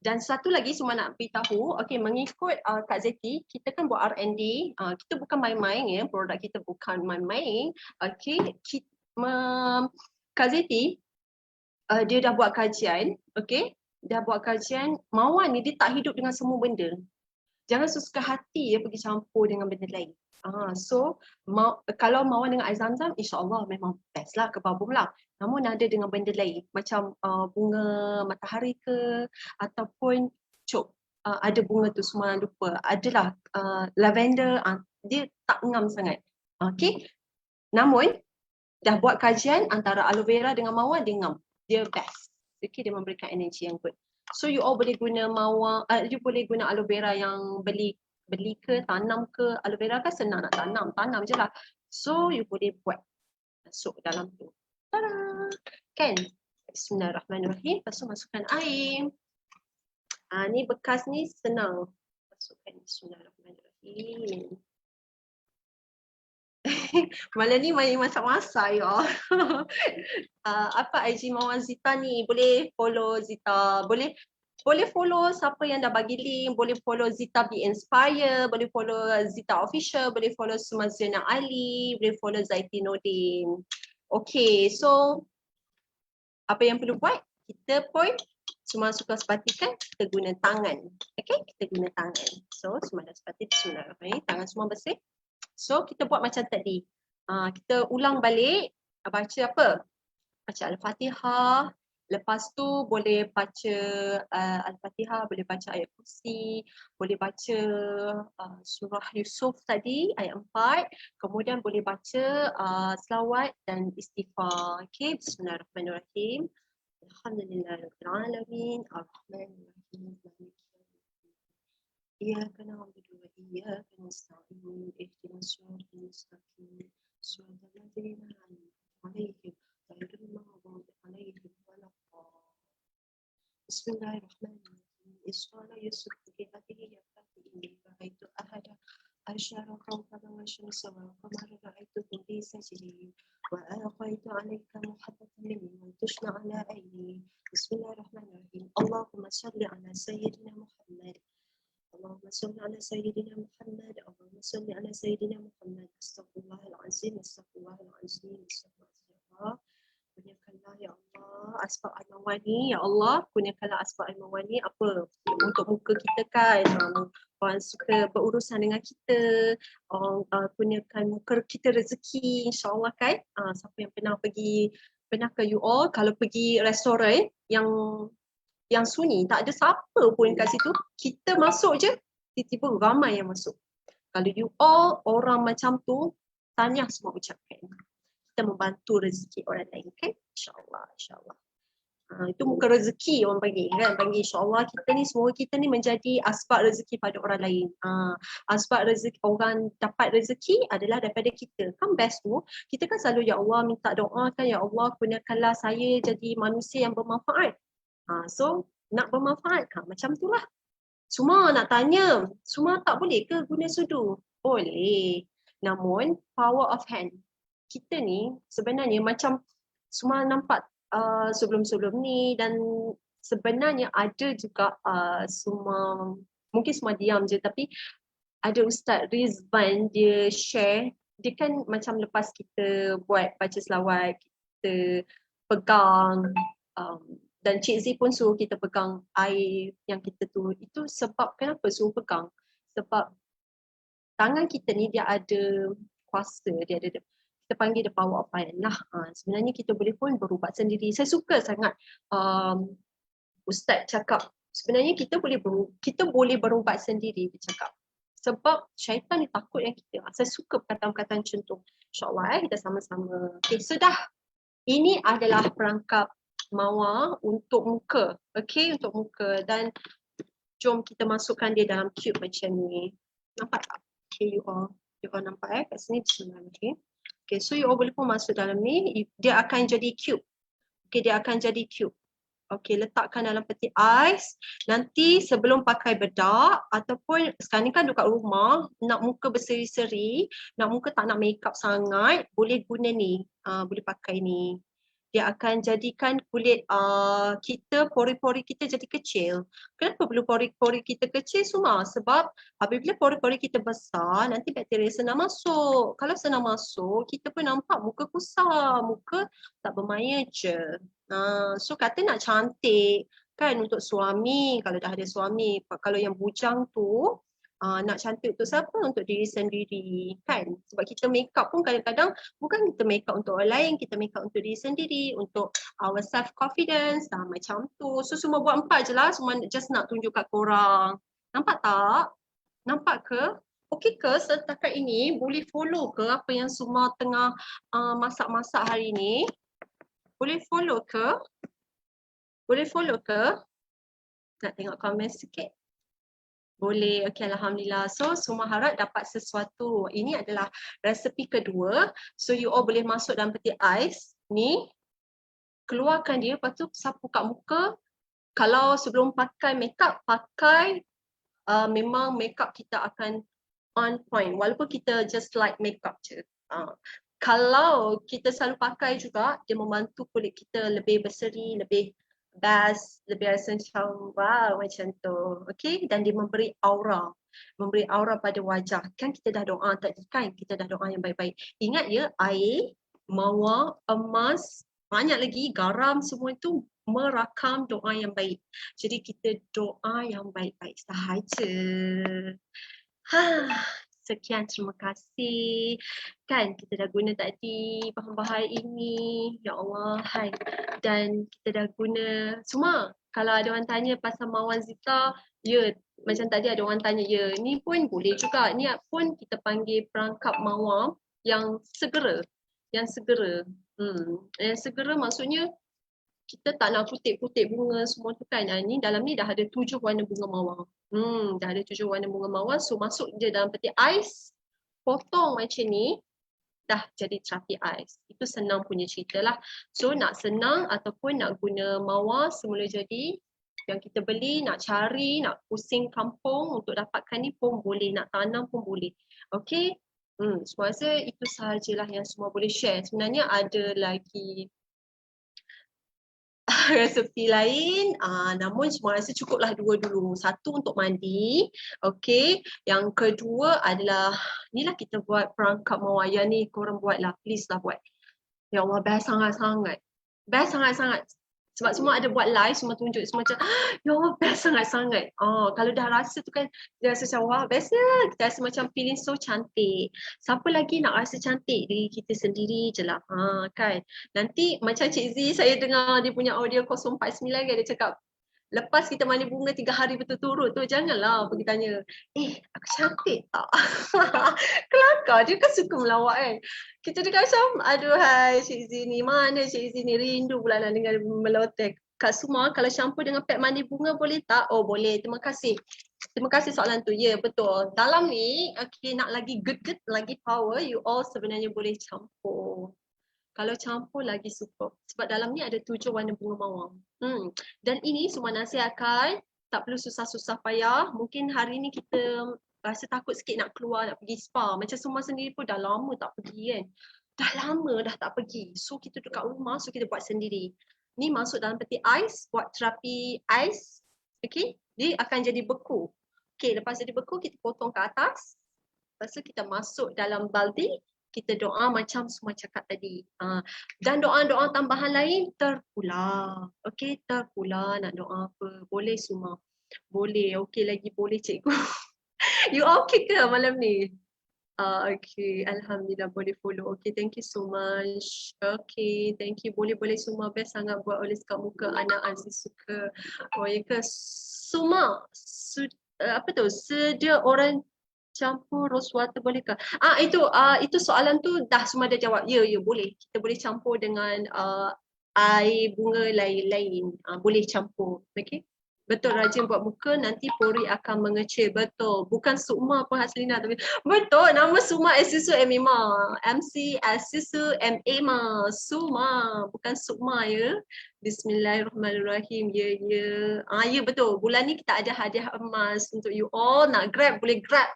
Dan satu lagi semua nak beritahu, okay, mengikut Kak Zeti, kita kan buat R&D, kita bukan main-main ya, produk kita bukan main-main. Okay, Kak Zeti, dia dah buat kajian, okay, dah buat kajian, mawar ni dia tak hidup dengan semua benda. Jangan sesuka hati ya pergi campur dengan benda lain. So kalau mawar dengan air zam-zam, insya-Allah memang best lah, kebabum lah. Namun ada dengan benda lain macam bunga matahari ke ataupun ada bunga tu semua lupa. Adalah lavender, dia tak ngam sangat. Okay. Namun dah buat kajian antara aloe vera dengan mawar, dia ngam. Dia best. Okay, dia memberikan energi yang good. So you all boleh guna mawar, you boleh guna aloe vera yang beli ke, tanam ke. Aloe vera kan senang nak tanam je lah. So you boleh buat, masuk dalam tu. Tada! Kan? Bismillahirrahmanirrahim. Lepas tu masukkan air. Ni bekas ni senang. masukkan. Bismillahirrahmanirrahim. Malam ni main masak-masak ya. Apa IG Mawar Zita ni? Boleh follow Zita. Boleh follow siapa yang dah bagi link. Boleh follow Zita Be Inspire. Boleh follow Zita Official. Boleh follow Sumazina Ali. Boleh follow Zaituddin. Okay, so apa yang perlu buat? Kita pun cuma suka sepatikan, kita guna tangan. Okay, kita guna tangan. So, semua dah sepati, bismillahirrahmanirrahim. Tangan semua bersih. So, kita buat macam tadi. Kita ulang balik, baca apa? Baca Al-Fatihah. Lepas tu boleh baca Al-Fatihah, boleh baca ayat kursi, boleh baca surah Yusuf tadi, ayat 4. Kemudian boleh baca selawat dan istighfar. Okay, bismillahirrahmanirrahim. Alhamdulillahirrahmanirrahim. Ar-Rahmanirrahim. إياك نعبد وإياك نستعين اهدنا الصراط المستقيم صراط الذين أنعمت عليهم غير المغضوب عليهم ولا الضالين بسم الله الرحمن الرحيم إذ قال يوسف لأبيه يا أبت إني رأيت أحد عشر كوكبا والشمس والقمر رأيتهم لي ساجدين وألقيت عليك محبة مني وانتشن على عيني بسم الله الرحمن الرحيم اللهم صل على سيدنا محمد اللهم صل على سيدنا محمد اللهم صل على سيدنا محمد استغفر الله العظيم استغفر الله العظيم استغفر الله. Kurniakanlah ya Allah asbab al-mawani, ya Allah kurniakanlah asbab al-mawani apa untuk muka kita kan, orang suka berurusan dengan kita, kurniakan muka kita rezeki insyaAllah kan. Siapa yang pernah ke you all kalau pergi restoran yang sunyi, tak ada siapa pun kat situ, kita masuk je, tiba-tiba ramai yang masuk. Kalau you all orang macam tu, tanya semua ucapkan. Kita membantu rezeki orang lain kan, insyaAllah, insyaAllah. Itu muka rezeki orang panggil kan, panggil insyaAllah kita ni, semua kita ni menjadi asbab rezeki pada orang lain. Asbab rezeki, orang dapat rezeki adalah daripada kita. Kan best tu, kita kan selalu ya Allah minta doa kan, ya Allah kurniakanlah saya jadi manusia yang bermanfaat. So nak bermanfaat, macam tu lah. Semua nak tanya, semua tak boleh ke guna sudu? Boleh. Namun power of hand. Kita ni sebenarnya macam semua nampak sebelum-sebelum ni, dan sebenarnya ada juga mungkin semua diam je, tapi ada Ustaz Rizvan dia share, dia kan macam lepas kita buat baca selawat, kita pegang dan Cik Z pun suruh kita pegang air yang kita tu. Itu sebab kenapa suruh pegang? Sebab tangan kita ni dia ada kuasa, dia ada, kita panggil the power of hand lah. Sebenarnya kita boleh pun berubat sendiri. Saya suka sangat Ustaz cakap, sebenarnya kita boleh berubat sendiri, dia cakap. Sebab syaitan ni takut yang kita. Saya suka perkataan-perkataan macam tu. InsyaAllah kita sama-sama. Okay, sudah. Ini adalah perangkap mawar untuk muka. Okay, untuk muka. Dan jom kita masukkan dia dalam cube macam ni. Nampak tak? Okay, you all nampak kat sini bismillahirrahmanirrahim. Okay, so you all boleh pun masuk dalam ni. Dia akan jadi cube. Okay, dia akan jadi cube. Okay, letakkan dalam peti ais. Nanti sebelum pakai bedak ataupun sekarang ni kan dekat rumah, nak muka berseri-seri, nak muka tak nak make up sangat, boleh guna ni. Boleh pakai ni. Dia akan jadikan kulit kita, pori-pori kita jadi kecil. Kenapa perlu pori-pori kita kecil semua? Sebab apabila pori-pori kita besar, nanti bakteria senang masuk. Kalau senang masuk, kita pun nampak muka kusam, muka tak bermaya je. So kata nak cantik kan untuk suami, kalau dah ada suami. Kalau yang bujang tu, nak cantik untuk siapa? Untuk diri sendiri kan. Sebab kita make up pun kadang-kadang bukan kita make up untuk orang lain, kita make up untuk diri sendiri, untuk our self confidence, macam tu. So semua buat 4 je lah, semua just nak tunjuk kat korang. Nampak tak? Nampak ke? Okey ke setakat ini? Boleh follow ke apa yang semua tengah masak-masak hari ni? Boleh follow ke? Boleh follow ke? Nak tengok komen sikit? Boleh, okey alhamdulillah. So semua harap dapat sesuatu. Ini adalah resepi kedua. So you all boleh masuk dalam peti ais ni. Keluarkan dia, lepas tu sapu kat muka. Kalau sebelum pakai makeup, pakai memang makeup kita akan on point walaupun kita just like makeup je. Kalau kita selalu pakai juga, dia membantu kulit kita lebih berseri, lebih best, lebih rasa macam wow macam tu. Okay, dan dia memberi aura pada wajah. Kan kita dah doa tadi kan, kita dah doa yang baik-baik. Ingat ya, air, mawar, emas, banyak lagi garam, semua itu merakam doa yang baik. Jadi kita doa yang baik-baik sahaja. Sekian, terima kasih. Kan kita dah guna tadi bahan-bahan ini. Ya Allah, hai. Dan kita dah guna semua. Kalau ada orang tanya pasal mawar Zita, ya macam tadi ada orang tanya, ya ni pun boleh juga. Ni pun kita panggil perangkap mawar yang segera. Yang segera maksudnya kita tak nak kutip-kutip bunga semua tu kan. Ni dalam ni dah ada 7 warna bunga mawar. Dah ada 7 warna bunga mawar. So masuk je dalam peti ais, potong macam ni, dah jadi terapi ais. Itu senang punya cerita lah. So nak senang ataupun nak guna mawar semula jadi, yang kita beli, nak cari, nak pusing kampung untuk dapatkan ni pun boleh, nak tanam pun boleh. Okay, so rasa itu sahajalah yang semua boleh share. Sebenarnya ada lagi resepi lain, namun semua rasa cukuplah 2 dulu. Satu untuk mandi, okey. Yang kedua adalah, inilah kita buat perangkap mawar. Yang ni korang buatlah, please lah buat. Ya Allah, best sangat-sangat. Best sangat-sangat. Sebab semua ada buat live, semua tunjuk, semua macam, ya Allah, best sangat-sangat. Kalau dah rasa tu kan, dia rasa macam, wah, bestnya. Kita rasa macam feeling so cantik. Siapa lagi nak rasa cantik? Diri kita sendiri je lah. Kan? Nanti macam Cik Z, saya dengar dia punya audio 049 kan, dia cakap, lepas kita mandi bunga 3 hari berturut-turut tu, janganlah pergi tanya, aku cantik tak? Kelakar, dia kan suka melawak kan. Kita dekat macam, aduhai Cik Z ni, mana Cik Z ni, rindu pula nak dengar meloteh. Kak Suma, kalau shampoo dengan pek mandi bunga boleh tak? Oh boleh, terima kasih. Terima kasih soalan tu, ya betul. Dalam ni, okay, nak lagi good, lagi power, you all sebenarnya boleh campur. Kalau campur lagi super. Sebab dalam ni ada 7 warna bunga mawar. Dan ini semua nasihatkan, tak perlu susah-susah payah. Mungkin hari ni kita rasa takut sikit nak keluar, nak pergi spa. Macam Suma sendiri pun dah lama tak pergi kan. Dah lama dah tak pergi. So kita dekat rumah, so kita buat sendiri. Ni masuk dalam peti ais, buat terapi ais. Okay, dia akan jadi beku. Okay, lepas jadi beku, kita potong ke atas. Lepas tu kita masuk dalam baldi. Kita doa macam semua cakap tadi. Dan doa-doa tambahan lain terpulang. Okey, terpulang nak doa apa. Boleh semua. Boleh. Okey lagi boleh cikgu. You okay ke malam ni? Okay, Alhamdulillah boleh follow. Okay, thank you so much. Okay, thank you. Boleh semua. Best sangat buat oleh sekat muka anak Aziz suka. Oh ya ke? Semua. Apa tu? Sedia orang campur rose water bolehkah? Itu soalan tu dah semua dah jawab. Ya, boleh. Kita boleh campur dengan air bunga lain-lain. Boleh campur. Okey. Betul, rajin buat muka nanti pori akan mengecil. Betul. Bukan Sukma pun Haslina tapi betul, nama Sukma Asisu Emima. MC Asisu Emima. Sukma, bukan Sukma ya. Bismillahirrahmanirrahim. Ya betul. Bulan ni kita ada hadiah emas untuk you all. Nak grab boleh grab.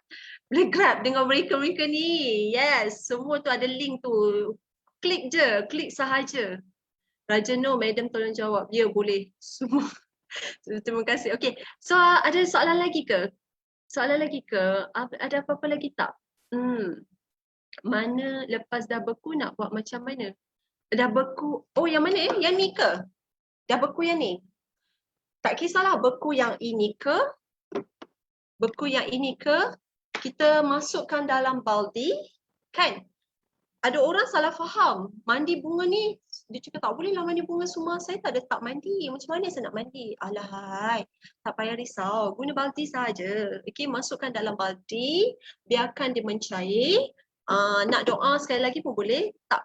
Boleh grab dengan mereka-mereka ni. Yes, semua tu ada link tu. Klik je, klik sahaja. Raja No, madam tolong jawab. Ya boleh. Semua. Terima kasih. Okay, so ada soalan lagi ke? Ada apa-apa lagi tak? Mana lepas dah beku nak buat macam mana? Dah beku, yang mana Yang ni ke? Dah beku yang ni? Tak kisahlah beku yang ini ke? Kita masukkan dalam baldi, kan? Ada orang salah faham, mandi bunga ni, dia cakap tak boleh lah mandi bunga semua, saya tak ada tak mandi, macam mana saya nak mandi? Alahai, tak payah risau, guna baldi saja. Okay, masukkan dalam baldi, biarkan dia mencair. Nak doa sekali lagi pun boleh, tak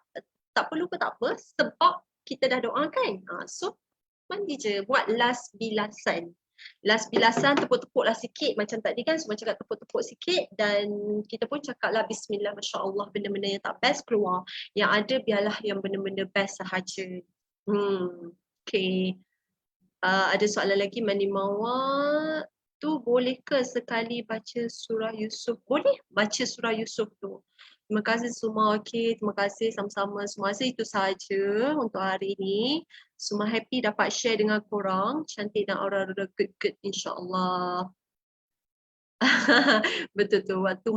perlu ke tak apa, sebab kita dah doakan. So, mandi je, buat last bilasan. Last bilasan, tepuk-tepuklah sikit macam tadi kan, semua cakap tepuk-tepuk sikit dan kita pun cakaplah bismillah, Masya Allah, benda-benda yang tak best keluar, yang ada biarlah yang benda-benda best sahaja. Okay, ada soalan lagi, mandi mawar tu boleh ke sekali baca surah Yusuf? Boleh baca surah Yusuf tu. Terima kasih semua. Okey, terima kasih sama-sama. Semua rasa itu sahaja untuk hari ini. Semua happy dapat share dengan korang. Cantik dan aura-aura good-good insya-Allah. Betul tu, waktu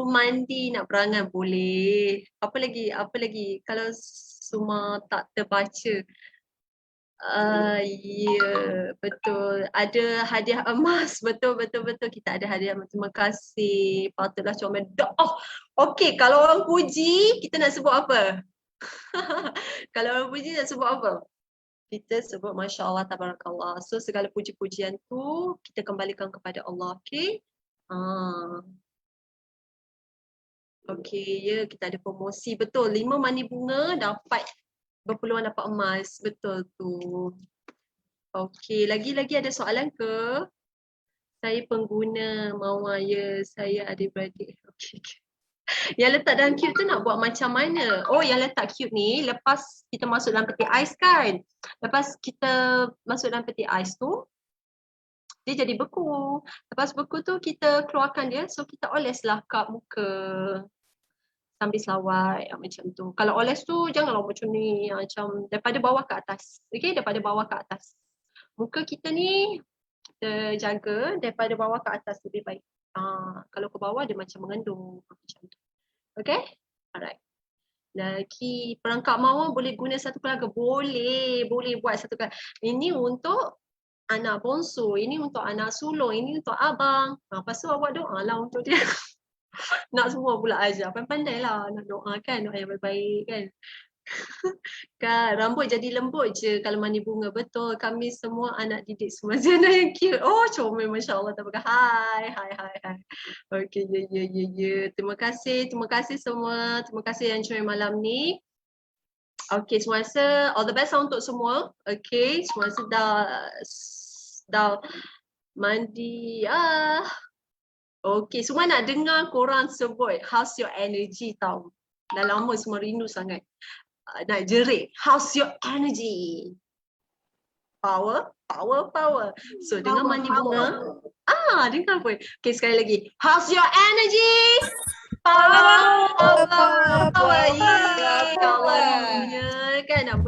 mandi nak berangan boleh. Apa lagi kalau semua tak terbaca. Ya, betul. Ada hadiah emas. Betul. Kita ada hadiah emas. Terima kasih. Patutlah comel. Oh, okey. Kalau orang puji, kita nak sebut apa? Kalau orang puji nak sebut apa? Kita sebut Masya Allah, Tabarakallah. So segala puji-pujian tu kita kembalikan kepada Allah. Okey? Okey, ya, kita ada promosi. Betul, 5 mani bunga dapat berpeluang dapat emas. Betul tu. Okey, lagi ada soalan ke? Saya pengguna Mawar, ya, saya adik-beradik. Okey. Yang letak dalam cube tu nak buat macam mana? Oh, yang letak cube ni lepas kita masuk dalam peti ais kan? Lepas kita masuk dalam peti ais tu, dia jadi beku. Lepas beku tu kita keluarkan dia, so kita oleslah kat muka sambil selawat macam tu. Kalau oles tu janganlah macam ni, macam daripada bawah ke atas. Okey, daripada bawah ke atas. Muka kita ni kita jaga daripada bawah ke atas lebih baik. Kalau ke bawah dia macam mengandung macam tu. Okay? Alright. Lagi perangkap mawar boleh guna satu keluarga? Boleh buat satu keluarga. Ini untuk anak bongsu, ini untuk anak sulung, ini untuk abang. Lepas tu awak doa lah untuk dia. Nak semua pula ajar. Pandai-pandai lah nak doa kan, doa yang baik-baik kan. Kan rambut jadi lembut je kalau mani bunga. Betul, kami semua anak didik semua Zana yang cute. Oh, comel, Masya Allah. Hai. Okey, ya. Terima kasih semua. Terima kasih yang join malam ni. Okey, semua rasa all the best untuk semua. Okey, semua rasa dah mandi. Okey, semua nak dengar korang sebut how's your energy tau. Dah lama semua rindu sangat. Nak jerit. How's your energy? Power. So dengan mandi bunga. Dengar pun. Okay, sekali lagi. How's your energy? Power. Allah kan nak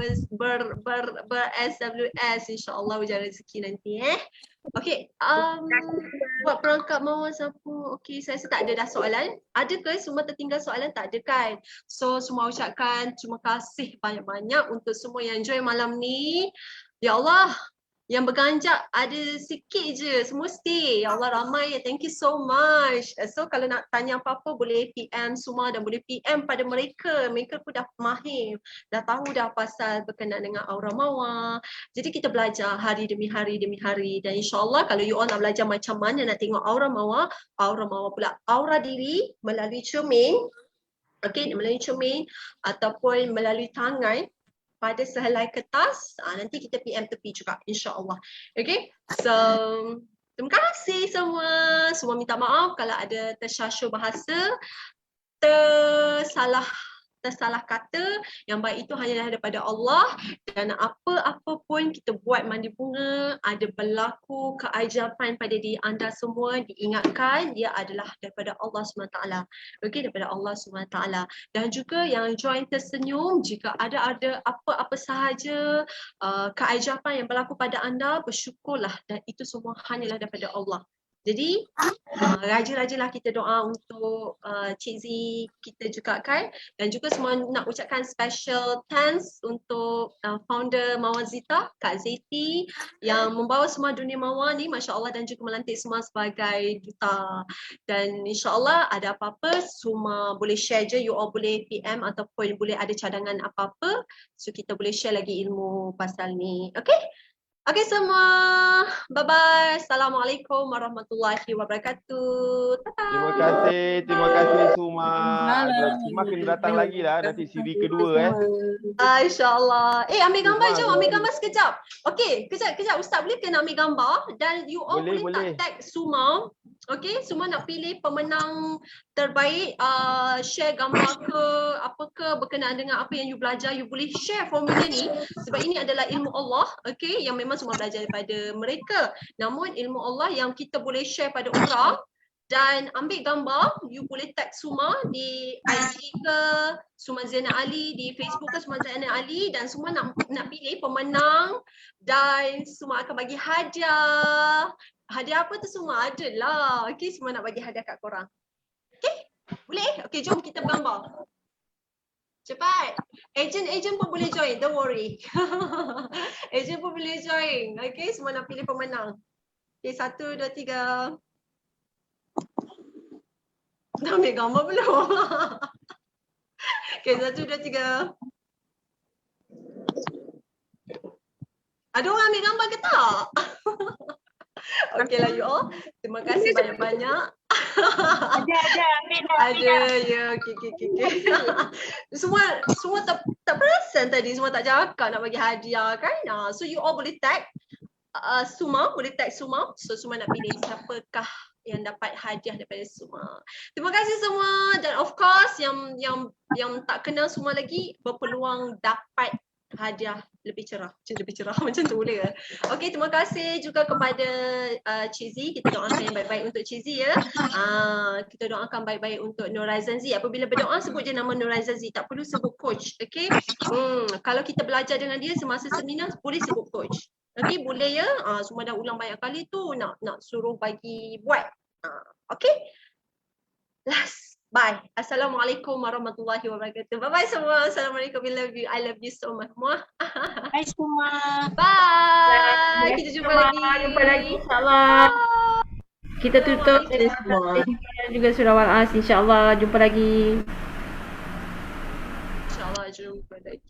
SWS, insya-Allah berjalan rezeki nanti Okay, buat perangkap mawar siapa? Okay, saya tak ada dah soalan. Ada ke semua tertinggal soalan? Tak ada kan? So semua ucapkan terima kasih banyak-banyak untuk semua yang join malam ni. Ya Allah, yang berganjak ada sikit je, semua stay. Ya Allah, ramai. Thank you so much. So kalau nak tanya apa-apa boleh PM semua dan boleh PM pada mereka. Mereka pun dah mahir, dah tahu dah pasal berkenaan dengan aura mawar. Jadi kita belajar hari demi hari dan insya-Allah kalau you all nak belajar macam mana nak tengok aura mawar pula aura diri melalui cermin. Okey, melalui cermin ataupun melalui tangan pada sehelai kertas, nanti kita PM tepi juga insya-Allah. Okay, so terima kasih semua. Semua minta maaf kalau ada tersyasyu bahasa, tersalah kata. Yang baik itu hanyalah daripada Allah, dan apa-apa pun kita buat mandi bunga, ada berlaku keajaiban pada diri anda semua, diingatkan dia adalah daripada Allah SWT. Okey, daripada Allah SWT. Dan juga yang join tersenyum, jika ada apa-apa sahaja keajaiban yang berlaku pada anda, bersyukurlah, dan itu semua hanyalah daripada Allah. Jadi rajin-rajinlah kita doa untuk Cik Z kita juga kan, dan juga semua nak ucapkan special thanks untuk founder Mawar Zita, Kak Zeti, yang membawa semua dunia mawar ni, Masya Allah, dan juga melantik semua sebagai duta. Dan insya-Allah ada apa-apa semua boleh share je, you all boleh PM ataupun boleh ada cadangan apa-apa, so kita boleh share lagi ilmu pasal ni. Okay? Okay semua, bye-bye. Assalamualaikum warahmatullahi wabarakatuh. Terima Terima kasih Suma. Malam. Suma kena datang lagi lah nanti siri kedua InsyaAllah. Ambil gambar, Suma, jom ambil gambar sekejap. Okey, kejap Ustaz boleh kena ambil gambar dan you all Boleh, boleh tak tag Suma. Okey, Suma nak pilih pemenang terbaik, share gambar ke apa ke berkenaan dengan apa yang you belajar, you boleh share formula ni sebab ini adalah ilmu Allah, okey, yang memang semua belajar daripada mereka. Namun ilmu Allah yang kita boleh share pada orang dan ambil gambar, you boleh tag Suma di IG ke, Suma Zainal Ali di Facebook ke, Suma Zainal Ali, dan Suma nak pilih pemenang dan Suma akan bagi hadiah. Hadiah apa tu Suma? Adalah. Okey, Suma nak bagi hadiah kat korang. Okey? Boleh? Okey, jom kita bergambar. Cepat. Ejen pun boleh join, don't worry. Ejen pun boleh join. Okey, Suma nak pilih pemenang. Okey, 1, 2, 3. Dah ambil gambar belum? Okey, 1, 2, 3. Ada orang ambil gambar ke tak? Okeylah you all. Terima kasih banyak-banyak. Ada, ya. Okey. Semua tak perasan tadi, semua tak cakap nak bagi hadiah kan? So you all boleh tag Suma, So Suma nak pilih siapakah yang dapat hadiah daripada Suma. Terima kasih semua dan of course yang tak kenal Suma lagi berpeluang dapat hadiah lebih cerah macam tu boleh ke? Okey, terima kasih juga kepada Cizi. Kita doakan yang baik-baik untuk Cizi ya. Kita doakan baik-baik untuk Norazan Z. Apabila berdoa sebut je nama Norazan Z, tak perlu sebut coach. Okey. Kalau kita belajar dengan dia semasa seminar boleh sebut coach. Okey, boleh ya. Semua dah ulang banyak kali tu nak suruh bagi buat. Okey. Last. Bye. Assalamualaikum warahmatullahi wabarakatuh. Bye-bye semua. Assalamualaikum. We love you. I love you so much. Muah. Bye semua. Bye. Kita jumpa lagi. Jumpa lagi insyaAllah. Kita tutup juga surah Wal-As. InsyaAllah jumpa lagi. InsyaAllah jumpa lagi.